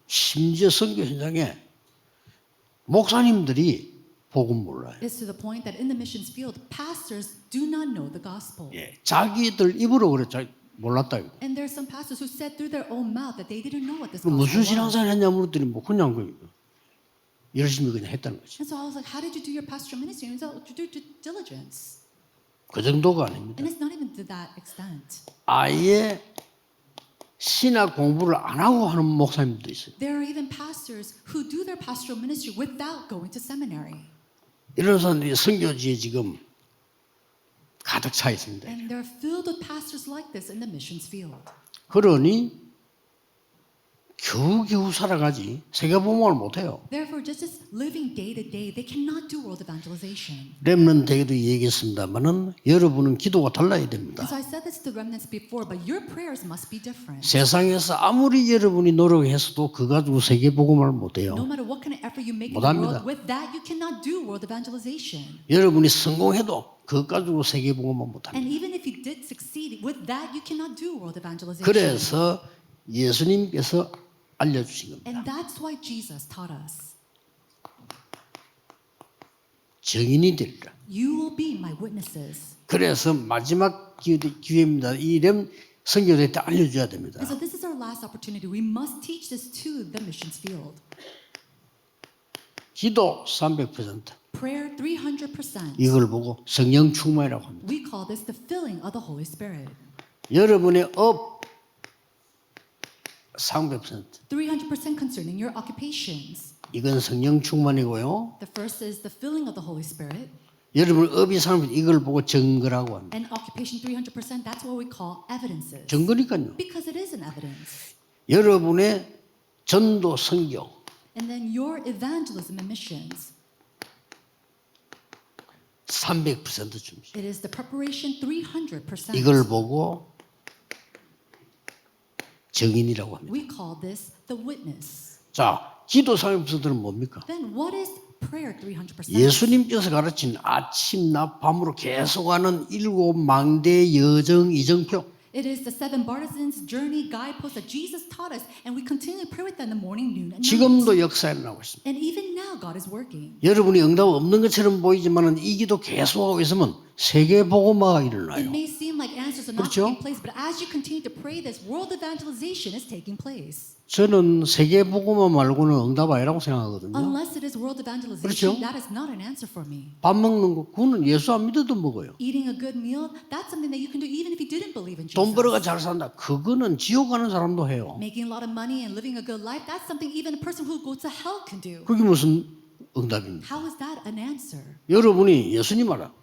심지어 선교 현장에 목사님들이 복음 몰라요. It's to the point that in the missions field, pastors do not know the gospel. 예, 자기들 입으로 그랬죠. 몰랐다 이거. And there are some pastors who said through their own mouth that they didn't know what this 그럼 gospel 무슨 was. 신앙생활 했냐 물었더니 뭐 그냥 열심히 그냥 했다는 거죠. And so I was like, how did you do your pastoral ministry? And so to do due diligence. 그 정도가 아닙니다. And it's not even to that extent. 아예 신학 공부를 안 하고 하는 목사님도 있어요. There are even pastors who do their pastoral ministry without going to seminary. 이런 사람들이 선교지에 지금 가득 차 있습니다. And they're filled with pastors like this in the missions field. 그러니 겨우겨우 살아가지 세계복음을 못해요. Therefore, just as living day to day, they cannot do world evangelization. 렘넌트에게도 얘기했습니다만은 여러분은 기도가 달라야 됩니다. So I said this to the remnants before, but your prayers must be different. 세상에서 아무리 여러분이 노력했어도 그거 가지고 세계복음을 못해요. No matter what kind of effort you make in the 못합니다. world, with that you cannot do world evangelization. 여러분이 성공해도 그거 가지고 세계복음을 못합니다. And even if you did succeed, with that you cannot do world evangelization. 그래서 예수님께서 알려주신 겁니다. And that's why Jesus taught us. 증인이 되리라. You will be my witnesses. 그래서 마지막 기회입니다. 이 선교대 때 알려줘야 됩니다. And so this is our last opportunity. We must teach this to the missions field. 기도 300%. Prayer 300%. 이걸 보고 성령 충만이라고 합니다. We call this the filling of the Holy Spirit. 여러분의 업 300%. 300% concerning your occupations. 이건 성령 충만이고요. The first is the filling of the Holy Spirit. 여러분 업이 300% 이걸 보고 증거라고 합니다. And occupation 300%, that's what we call evidences. 증거니까요. Because it is an evidence. 여러분의 전도 선교 And then your evangelism and missions. 300% 줍니다. It is the preparation 300%. 이걸 보고 증인이라고 합니다. We call this the witness. 자, 기도 300%는 뭡니까? Then what is prayer 300%? 예수님께서 가르친 아침, 낮, 밤으로 계속하는 7 망대 여정 이정표. It is the 7 partisans journey guideposts that Jesus taught us, and we continually pray with that in the morning, noon, and night. 지금도 역사에 나오고 있습니다. And even now, God is working. 여러분이 응답 없는 것처럼 보이지만은 이 기도 계속하고 있으면 세계 복음화가 It 일어나요. may seem like answers are not 그렇죠? taking place, but as you continue to pray this, world evangelization is taking place. 저는 세계 복음화 말고는 응답 아니라고 생각하거든요. Unless it is world evangelization, 그렇죠? that is not an answer for me. 밥 먹는 거 그거는 예수 안 믿어도 먹어요. Eating a good meal, that's something that you can do even if you didn't believe in Jesus. 돈 벌어가 잘 산다. 그거는 지옥 가는 사람도 해요. Making a lot of money and living a good life, that's something even a person who goes to hell can do. 그게 무슨 응답입니까? How is that an answer? 여러분이 예수님 알아.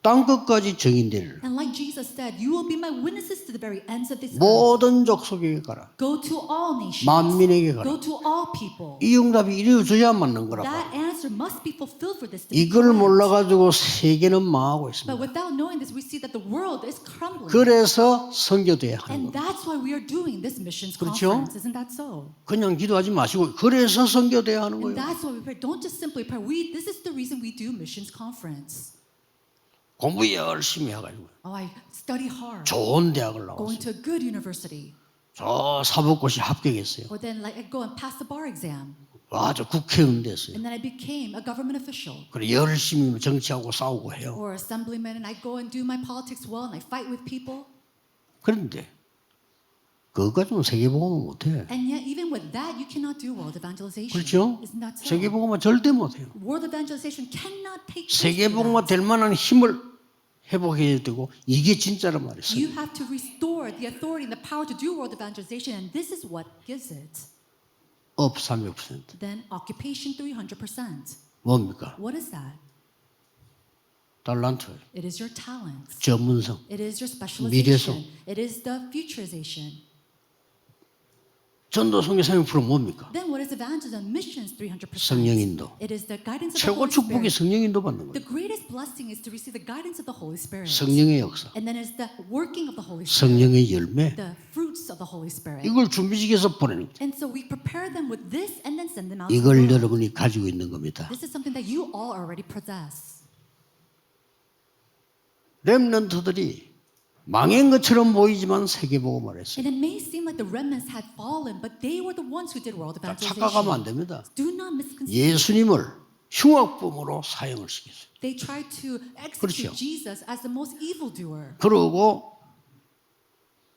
땅 끝까지 증인되리라. And like Jesus said, you will be my witnesses to the very ends of this earth. 모든 족속에게 가라. Go to all nations. 만민에게 가라. Go to all people. 이 응답이 이루어져야 맞는 거라고. That answer must be fulfilled for this to be 이걸 correct. 몰라가지고 세계는 망하고 But 있습니다. without knowing this, we see that the world is crumbling. 그래서 선교대회 하는 And 겁니다. that's why we are doing this missions 그렇죠? conference. Isn't that so? 그냥 기도하지 마시고 그래서 선교대회 하는 And 거예요. that's why we pray. Don't just simply pray. This is the reason we do missions conference. 공부 열심히 해가지고 Oh, I study hard. 좋은 대학을 Going 나왔어요. to a good university. 저 사법고시 합격했어요. Or then like I go and pass the bar exam. 아주 국회의원 됐어요. And then I became a government official. 그래 열심히 정치하고 싸우고 해요. Or assemblyman, and I go and do my politics well, and I fight with people. 그런데 그거 가지고 세계복음은 못해. And yet, even with that, you cannot do world evangelization. 그렇죠? Isn't that so? 세계복음은 절대 못해요. World evangelization cannot take place. 세계복음화 될 만한 힘을 회복해야 되고 이게 진짜란 말이에요. You have to restore the authority and the power to do world evangelization, and this is what gives it. 업 300%. Then occupation 300%. 뭡니까? What is that? 달란트, It is your talents. 전문성, It is your 미래성. specialization. It is the futurization. 전도 선교 300% 뭡니까? Then what is evangelism? Missions 300%. 성령인도. It is the guidance of the 최고 Holy 축복이 Spirit. 성령인도 받는 The 거예요. greatest blessing is to receive the guidance of the Holy Spirit. 성령의 역사, And then it's the working of the Holy Spirit. 성령의 열매. The fruits of the Holy Spirit. 이걸 준비시켜서 보내는 거예요. And so we prepare them with this and then send them out. to the 이걸 world. 여러분이 가지고 있는 겁니다. This is something that you all already possess. 렘넌트들이 망한 것처럼 보이지만 세계복음을 했어요. And it may seem like the remnants had fallen, but they were the ones who did world 착각하면 안 evangelization. 됩니다. Do not misconceive. 예수님을 흉악범으로 사형을 시켰어요. They tried to execute 그렇죠. Jesus as the most evil doer. 그러고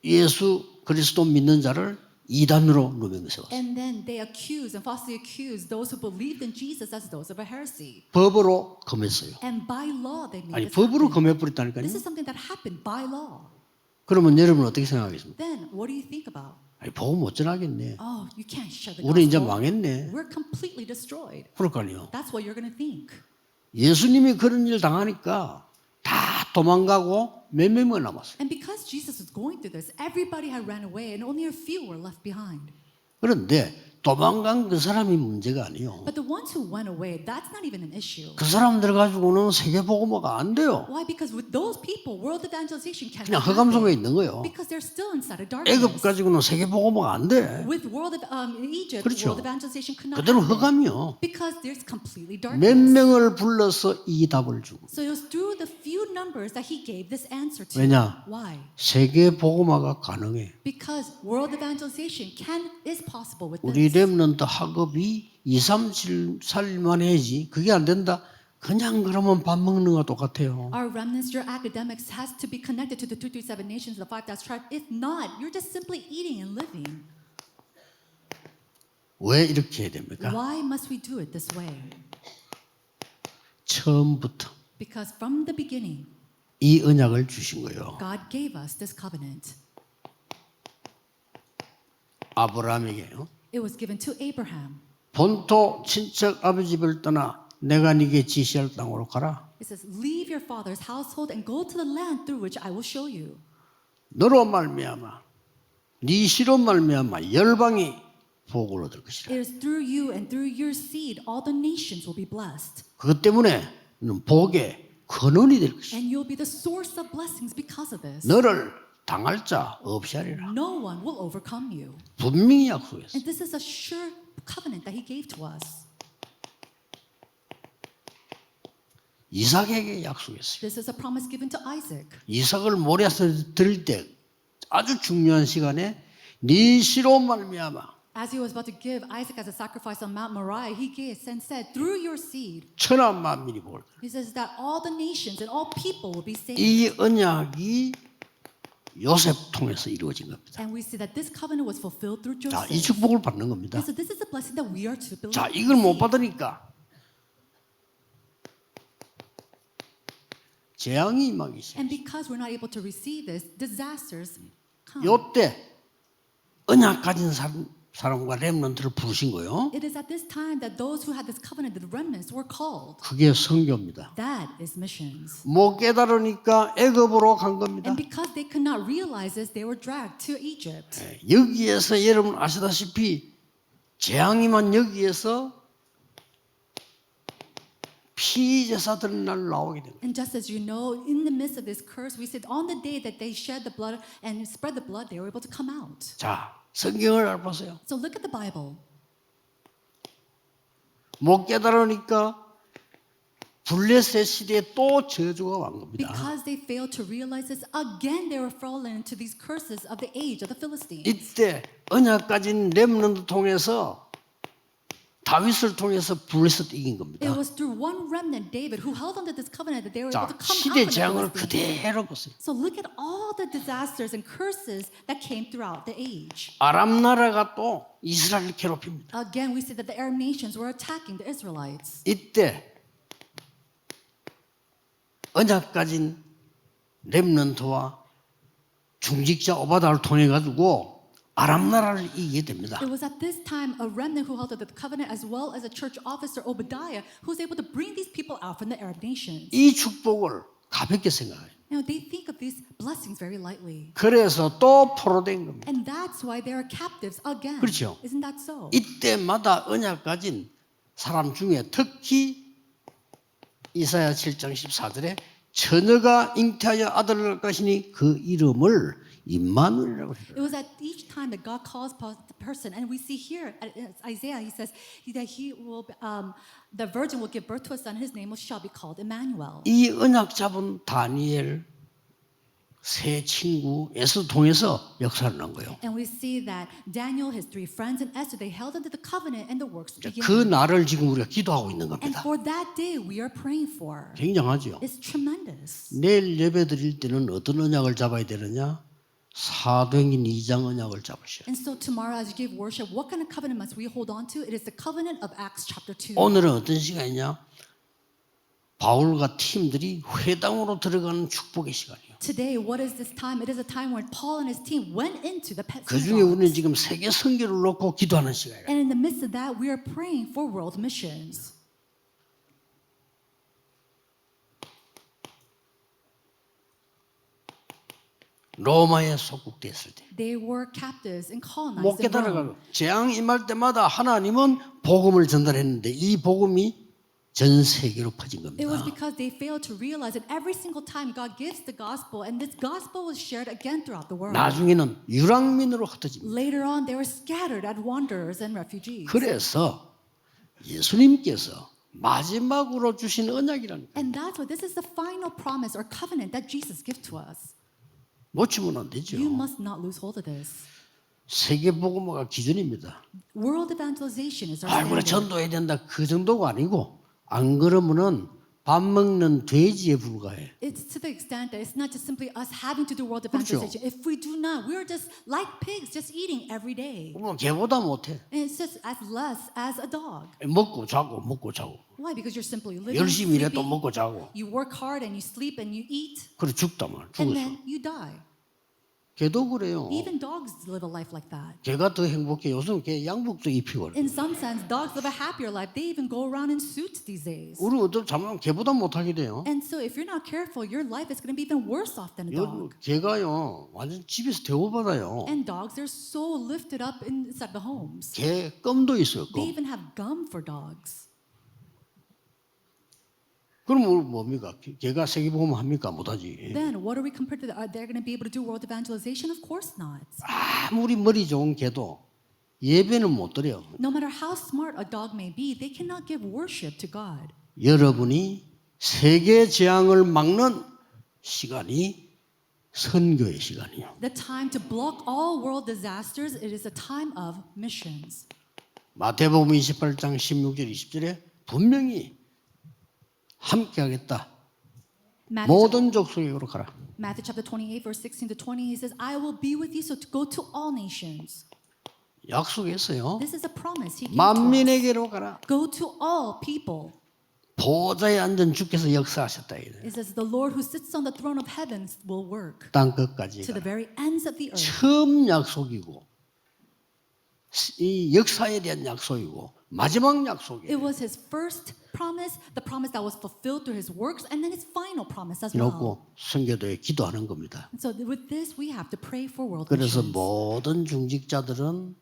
예수 그리스도 믿는 자를 이단으로 누명을 세웠어요. And then they accused and falsely accused those who believed in Jesus as those of a heresy. 법으로 검했어요. And by law they made 아니 this 법으로 happen. 검해버렸다니까요. This is something that happened by law. 그러면 여러분 어떻게 생각하겠습니까? Then what do you think about? 아니 복음 못 전하겠네. Oh, you can't share the 우리 이제 gospel. 망했네. We're completely destroyed. 그럴까요? That's what you're going to think. 예수님이 그런 일 당하니까 다 도망가고 몇 명만 남았어요. And because Jesus was going through this, everybody had ran away and only a few were left behind. 그런데 도망간 그 사람이 문제가 아니에요. But the ones who went away, that's not even an issue. 그 사람들 가지고는 세계복음화가 안 돼요. Why? Because with those people, world evangelization 그냥 cannot 흑암 속에 happen. 있는 거예요. Because they're still inside of 애굽 darkness. 가지고는 세계복음화가 안 돼. With world of Egypt, 그렇죠. world evangelization could not 그대로 happen. 흑암이요. Because there's completely 몇 darkness. 명을 불러서 이 답을 주고. So it was through the few numbers that he gave this answer to. 왜냐? Why? 세계복음화가 가능해. Because world evangelization is possible with 우리 this. 렘넌트 학업이 2, 3, 4일만 해야지. 그게 안 된다. 그냥 그러면 밥 먹는 거 똑같아요. Our remnants, your academics, has to be connected to the 237 nations, the 5,000 tribes. If not, you're just simply eating and living. 왜 이렇게 해야 됩니까? Why must we do it this way? 처음부터 Because from the beginning, 이 언약을 주신 거예요. God gave us this covenant. 아브라함에게요. It was given to Abraham. 본토 친척 아버지 집을 떠나 내가 네게 지시할 땅으로 가라. It says, leave your father's household and go to the land through which I will show you. 너로 말미암아 네 씨로 말미암아 열방이 복을 얻을 것이라. It is through you and through your seed all the nations will be blessed. 그것 때문에 너는 복의 근원이 될 것이다. And you'll be the source of blessings because of this. 너를 당할 자 없이 하리라. No one will overcome you. 분명히 약속했어. And this is a sure covenant that he gave to us. 이삭에게 약속했어요. This is a promise given to Isaac. 이삭을 모래에서 들을 때 아주 중요한 시간에 네 씨로 말미암아 As he was about to give Isaac as a sacrifice on Mount Moriah, he gave and said, through your seed, 천하 만민이 복을 얻을. he says that all the nations and all people will be saved. 이 언약이 요셉 통해서 이루어진 겁니다. And we see that this covenant was fulfilled through 자, Joseph. 이 축복을 받는 겁니다. And so this is a blessing that we are to believe. 자, 이걸 못 받으니까 재앙이 임하기 시작. And because we're not able to receive this, disasters come. 요때 언약 가진 사람과 렘넌트를 부르신 거예요. It is at this time that those who had this covenant, the remnants, were called. 그게 선교입니다. That is missions. 못 깨달으니까 애굽으로 간 겁니다. And because they could not realize this, they were dragged to Egypt. 여기에서 여러분 아시다시피 재앙이만 여기에서 피제사들 날 나오게 됩니다. And just as you know, in the midst of this curse, we said on the day that they shed the blood and spread the blood, they were able to come out. 자, 성경을 잘 보세요. So look at the Bible. 못 깨달으니까 블레셋 시대에 또 저주가 온 겁니다. Because they failed to realize this, again they were fallen into these curses of the age of the Philistines. 이때 언약 가진 렘넌트 통해서 다윗을 통해서 블레셋 이긴 겁니다. It was through one remnant, David, who held onto this covenant that they were 자, able to come 시대 out of 재앙을 the Philistines. 그대로 보세요. So look at all the disasters and curses that came throughout the age. 아람 나라가 또 이스라엘을 괴롭힙니다. Again, we see that the Arab nations were attacking the Israelites. 이때 언약 가진 렘넌트와 중직자 오바다를 통해 가지고 아람 나라를 이기게 됩니다. It was at this time a remnant who held the covenant as well as a church officer Obadiah who was able to bring these people out from the Arab nations. 이 축복을 가볍게 생각해요. Now they think of these blessings very lightly. 그래서 또 포로된 겁니다. And that's why they are captives again. 그렇죠. Isn't that so? 이때마다 언약 가진 사람 중에 특히 이사야 7장 14절에 처녀가 잉태하여 아들을 낳을 것이니 그 이름을 임마누엘이라고 해요. It was at each time that God calls the person, and we see here at Isaiah, he says that the virgin will give birth to a son. His name shall be called Emmanuel. 이 언약 잡은 다니엘 세 친구에서 통해서 역사를 난 거예요. And we see that Daniel, his three friends, and Esther, they held into the covenant, and the works began. 그 날을 지금 우리가 기도하고 있는 And 겁니다. for that day, we are praying for. 굉장하죠. It's tremendous. 내일 예배 드릴 때는 어떤 언약을 잡아야 되느냐? 사도행전 2장 언약을 잡으셔야 돼요. And so tomorrow, as you give worship, what kind of covenant must we hold on to? It is the covenant of Acts chapter 2. 오늘은 어떤 시간이냐? 바울과 팀들이 회당으로 들어가는 축복의 시간이에요. Today, what is this time? It is a time when Paul and his team went into the 그 중에 우리는 지금 세계 선교를 놓고 기도하는 시간이에요. And in the midst of that, we are praying for world missions. 로마에 속국됐을 때. They were captives and colonized 못 in Rome. 깨달아가고 재앙 임할 때마다 하나님은 복음을 전달했는데 이 복음이 전 세계로 퍼진 It was 겁니다. because they failed to realize that every single time God gives the gospel, and this gospel was shared again throughout the world. 나중에는 유랑민으로 흩어집니다. Later on, they were scattered as wanderers and refugees. 그래서 예수님께서 마지막으로 주신 언약이라는 And that's why this is the final promise or covenant that Jesus gives to us. 놓치면 안 되죠. You must not lose hold of this. 세계 복음화가 기준입니다. World evangelization is our 아, 우리 standard. 전도해야 된다 그 정도가 아니고 안 그러면은 밥 먹는 돼지에 불과해. It's to the extent that it's not just simply us having to do world 그렇죠. evangelization. If we do not, we're just like pigs, just eating every day. 그러면 개보다 못해. And it's just as less as a dog. 먹고 자고 먹고 자고. Why? Because you're simply living, 열심히 일해 또 sleeping. 먹고 자고. You work hard and you sleep and you eat, 그래 죽다 말 and 죽었어. then you die. 개도 그래요. Even dogs live a life like that. 개가 더 행복해. 요즘 개 양복도 입히고 그래. In some sense, dogs live a happier life. They even go around in suits these days. 우리 어떤 잘못하면 개보다 못하게 돼요. And so, if you're not careful, your life is going to be even worse off than a 요즘 dog. 개가요 완전 집에서 대우받아요. And dogs, they're so lifted up inside the homes. 개 껌도 있어요. They 껌. even have gum for dogs. 그럼 뭡니까? 개가 세계복음 합니까? 못하지. Then, what are we compared to? Are they going to be able to do world evangelization? Of course not. 아무리 머리 좋은 개도 예배는 못 드려. No matter how smart a dog may be, they cannot give worship to God. 여러분이 세계 재앙을 막는 시간이 선교의 시간이에요. The time to block all world disasters, it is a time of missions. 마태복음 28장 16절 20절에 분명히 함께 하겠다. 모든 족속에게로 가라. Matthew chapter 28, verse 16 to 20, he says, I will be with you, so to go to all nations. 약속했어요. This is a promise he gave to us. 만민에게로 가라. Go to all people. 보좌에 앉은 주께서 역사하셨다. 이래. It says, the Lord who sits on the throne of heaven will work 땅 끝까지 to the 가라. very ends of the earth. 처음 약속이고 이 역사에 대한 약속이고 마지막 It 약속이에요. was his first promise, the promise that was fulfilled through his works, and then his final promise as well. 이놓고 선교도에 기도하는 겁니다. And so with this, we have to pray for world 그래서 missions. 모든 중직자들은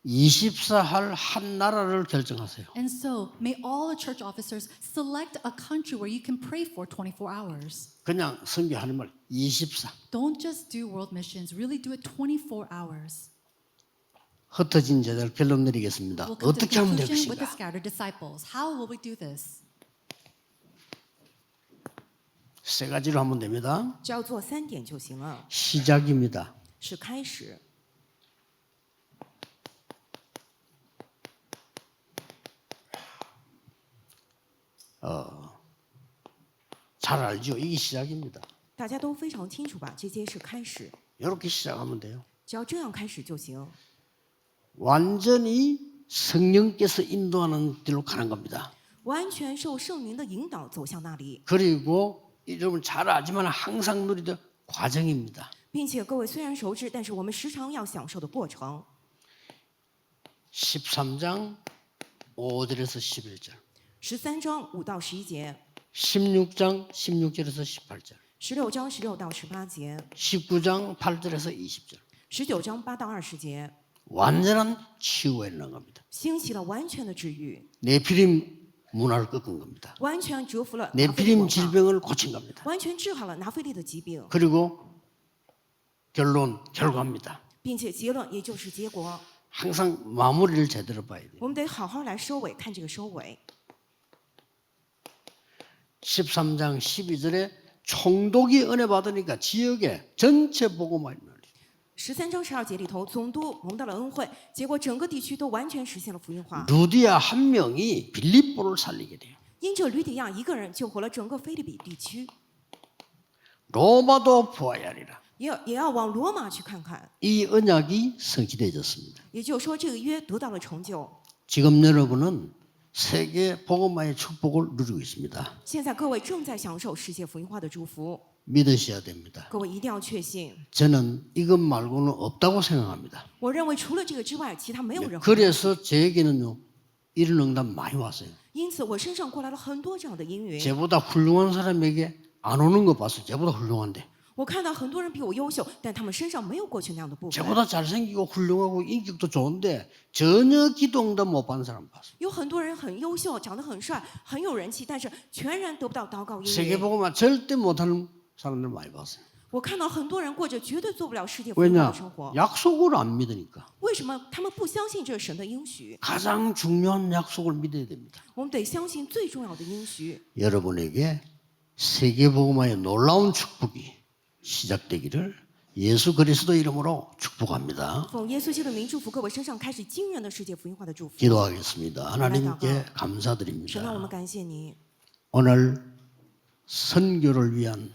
24할 한 나라를 결정하세요. And so may all the church officers select a country where you can pray for 24 hours. 그냥 선교하는 말 24. Don't just do world missions, really do it 24 hours. 흩어진 제자를 결론 내리겠습니다. We'll come to 어떻게 the 하면 될 conclusion with the 것인가? scattered disciples. How will we do this? 세 가지로 하면 됩니다. 只要做3点就行了， 시작입니다. 是开始。 잘 알죠? 이게 시작입니다. 大家都非常清楚吧？这些是开始， 이렇게 시작하면 돼요. 只要这样开始就行。 완전히 성령께서 인도하는 길로 가는 겁니다. 完全受圣灵的引导走向那里， 그리고 여러분 잘 알지만 항상 누리던 과정입니다. 并且各位虽然熟知，但是我们时常要享受的过程。 13장 5절에서 11절, 13章5到11节， 16장 16절에서 18절, 16章16到18节， 19장 8절에서 20절. 19章8到20节， 완전한 치유가 일어난 겁니다. 兴起了完全的治愈， 네피림 문화를 꺾은 겁니다. 完全折服了拿腓力 네피림 文化， 질병을 고친 겁니다. 完全治好了拿腓力的疾病， 그리고 결과입니다. 并且结论也就是结果。 항상 마무리를 제대로 봐야 돼요. 我们得好好来收尾，看这个收尾。 13장 12절에 총독이 은혜 받으니까 지역에 전체 복음화 일어나요. 13章12节里头，总督蒙到了恩惠，结果整个地区都完全实现了福音化。 루디아 한 명이 빌립보를 살리게 돼요. 因着吕底亚一个人救活了整个菲利比地区， 로마도 부어야 하리라. 也要往罗马去看看。 이 언약이 성취되어졌습니다. 也就是说，这个约得到了成就。 지금 여러분은 세계 복음화의 축복을 누리고 있습니다. 现在各位正在享受世界福音化的祝福， 믿으셔야 됩니다. 各位一定要确信。 저는 이것 말고는 없다고 생각합니다. 我认为除了这个之外，其他没有任何。 그래서 제게는요 이런 응답 많이 왔어요. 因此，我身上过来了很多这样的因缘。 저보다 훌륭한 사람에게 안 오는 거 봐서 저보다 훌륭한데. 我看到很多人比我优秀，但他们身上没有过去那样的部分。 저보다 잘생기고 훌륭하고 인격도 좋은데 전혀 기도응답 못 받는 사람 봤어요. 有很多人很优秀，长得很帅，很有人气，但是全然得不到祷告应允。 세계복음화 절대 못하는 사람들 많이 봤어요. 我看到很多人过着绝对做不了世界福音化 왜냐? 的生活。 약속을 안 믿으니까. 为什么他们不相信这神的应许？ 가장 중요한 약속을 믿어야 됩니다. 我们得相信最重要的应许。 여러분에게 세계복음화의 놀라운 축복이 시작되기를 예수 그리스도 이름으로 축복합니다. 奉耶稣基督的名祝福各位身上开始惊人的世界福音化的祝福。 기도하겠습니다. 하나님께 神啊，我 감사드립니다. 们感谢你。 오늘 선교를 위한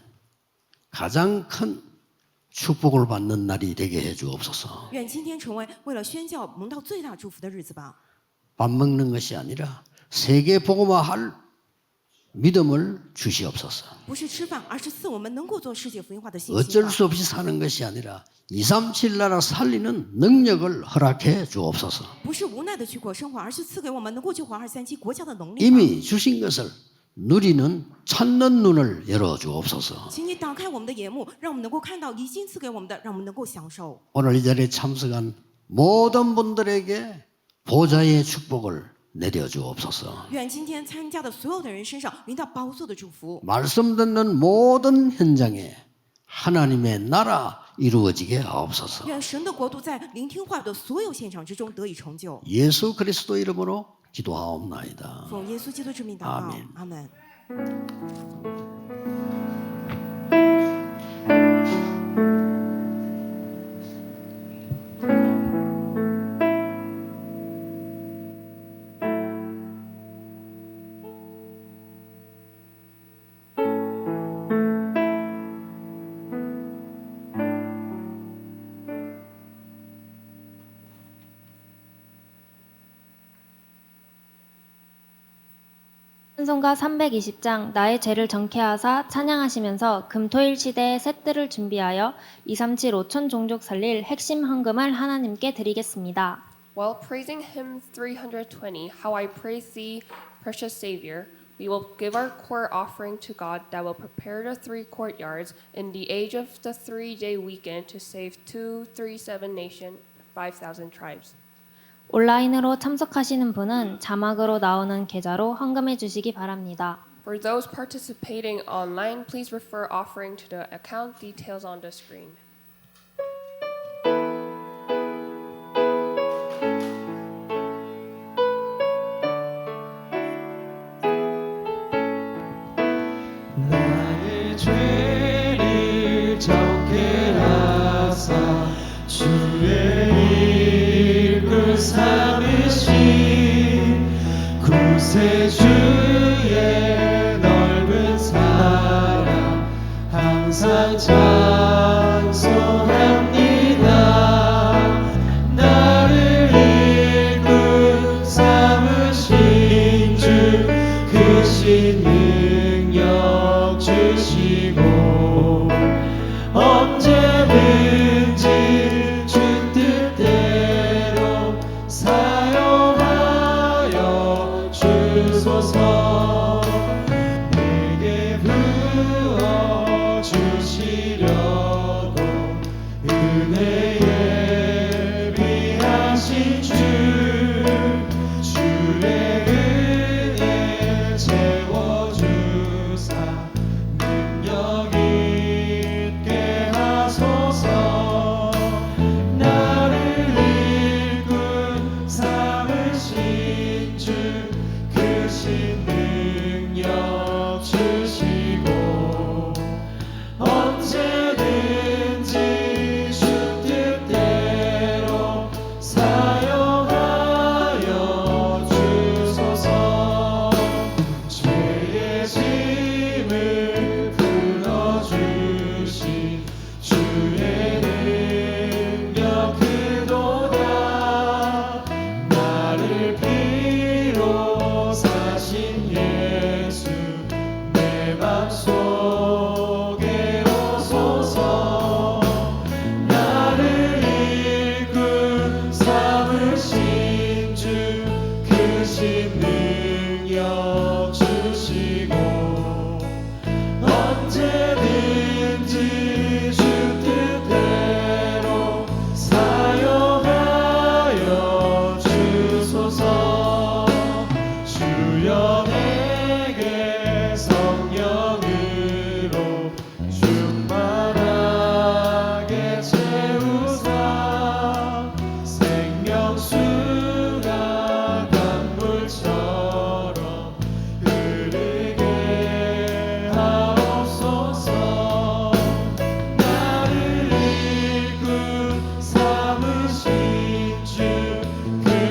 가장 큰 축복을 받는 날이 되게 해 주옵소서. 愿今天成为为了宣教蒙到最大祝福的日子吧。 밥 먹는 것이 아니라 세계 복음화할 믿음을 주시옵소서. 不是吃饭，而是赐我们能够做世界福音化的信心 어쩔 吧。 수 없이 사는 것이 아니라 237 나라 살리는 능력을 허락해 주옵소서. 不是无奈的去过生活，而是赐给我们能够去环237国家的能力吧。 이미 주신 것을 누리는 찾는 눈을 열어 주옵소서. 请你打开我们的眼目，让我们能够看到已经赐给我们的，让我们能够享受。 오늘 이 자리에 참석한 모든 분들에게 보좌의 축복을 내려 주옵소서. 愿今天参加的所有的人身上临到宝座的祝福。 말씀 듣는 모든 현장에 하나님의 나라 이루어지게 하옵소서. 愿神的国度在聆听话语的所有现场之中得以成就。 예수 그리스도 이름으로 기도하옵나이다. 奉耶稣基督之名祷告，阿门。阿门。 찬송가 320장 나의 죄를 정케하사 찬양하시면서 금토일 시대의 셋들을 준비하여 237 5천 종족 살릴 핵심 헌금을 하나님께 드리겠습니다. While praising hymn 320, How I Praise Thee, Precious Savior, we will give our core offering to God that will prepare the 3 courtyards in the age of the 3-day weekend to save 237 nation, 5,000 tribes. 온라인으로 참석하시는 분은 자막으로 나오는 계좌로 헌금해 주시기 바랍니다. For those participating online, please refer offering to the account details on the screen. 나의 죄를 정케하사 주의 일꾼 삼으신 구세주의 넓은 사랑 항상 찬송합니다. 나를 일꾼 삼으신 주 크신 능력 주시고 언제든지 주 뜻대로 사용하여 주소서. 내게 부어 주시려고 은혜에 예비하신 주의 은혜 채워주사 능력 있게 하소서. 나를 일꾼 삼으신 주 크신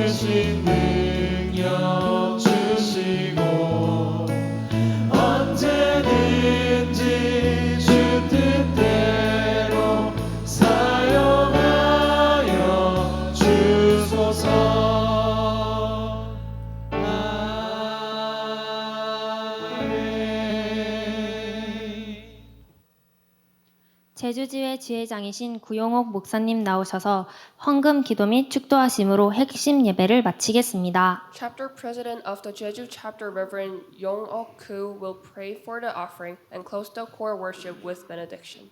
대신 능력 주시고 언제든지 주 뜻대로 사용하여 주소서. 제주지회 지회장이신 구용옥 목사님 나오셔서 헌금 기도 및 축도하심으로 핵심 예배를 마치겠습니다. Chapter President of the Jeju Chapter, Reverend Yong-ok Koo, will pray for the offering and close the core worship with benediction.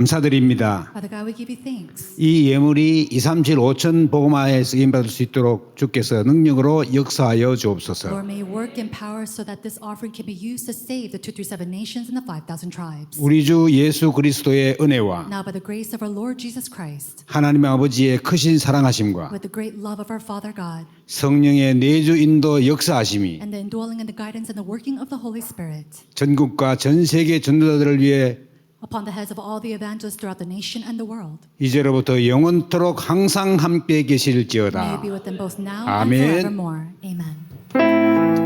감사드립니다. Father God, we give you thanks. 이 예물이 237 5천 복음화에 쓰임받을 수 있도록 주께서 능력으로 역사하여 주옵소서. Lord, may you work in power so that this offering can be used to save the 237 nations and the 5,000 tribes. 우리 주 예수 그리스도의 은혜와 Now by the grace of our Lord Jesus Christ, 하나님의 아버지의 크신 사랑하심과 with the great love of our Father God, 성령의 내주 인도 역사하심이 and the indwelling and the guidance and the working of the Holy Spirit, 전국과 전 세계 전도자들을 위해 upon the heads of all the evangelists throughout the nation and the world, 이제로부터 영원토록 항상 함께 may 계실지어다. it be with them both now 아멘. and forevermore. Amen.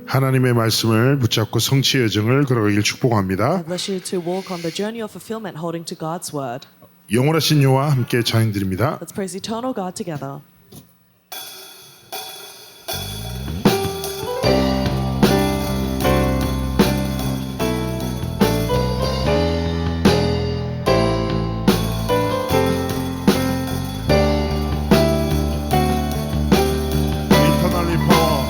하나님의 말씀을 붙잡고 성취의 여정을 걸어가길 축복합니다. I bless you to walk on the journey of fulfillment, holding to God's word. 영원하신 여호와 함께 찬양드립니다. Let's praise eternal God together. Eternally power.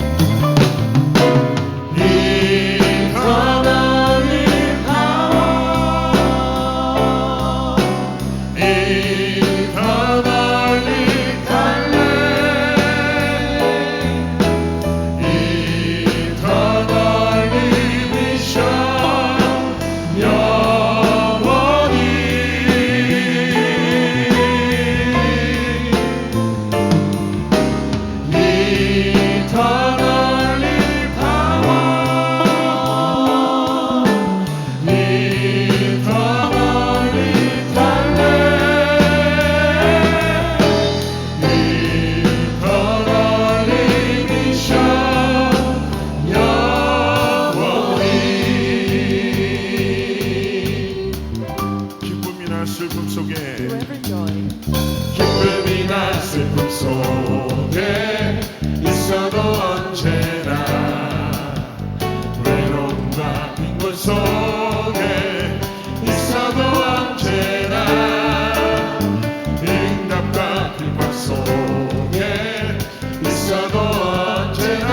기쁨이나 슬픔 속에 Whoever joy, 기쁨이나 슬픔 속에 있어도 언제나 외로움과 빈곤 속에 있어도 언제나 응답과 비방 속에 있어도 언제나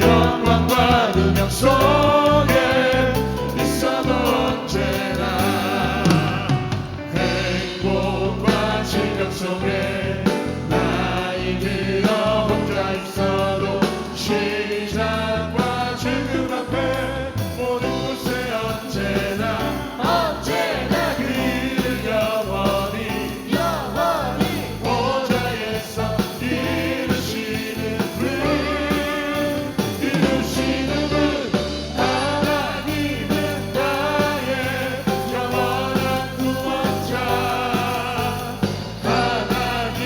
영광과 능력 속에 있어도 언제나 행복과 질병 속에 나이 들어 혼자 있어도 시작과 죽음 앞에 모든 곳에 언제나 그는 영원히 보좌에서 이루시는 분 하나님은 나의 영원한 구원자 하나님은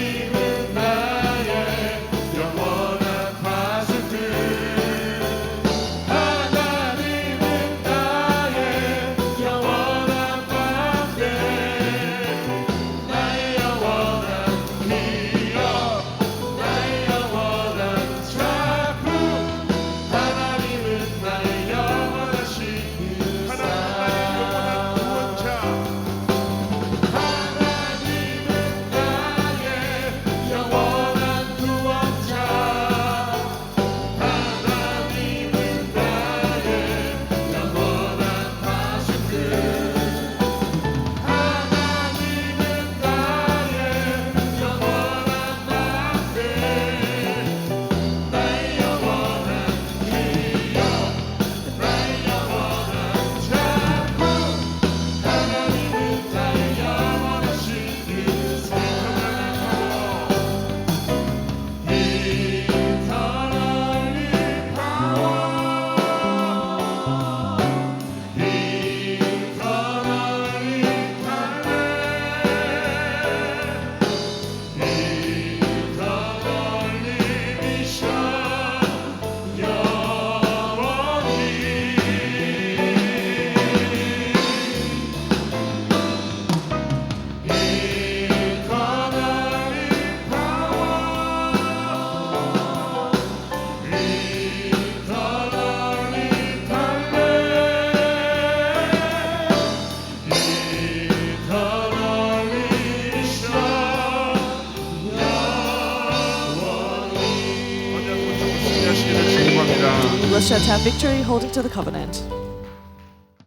shall have victory holding to the covenant.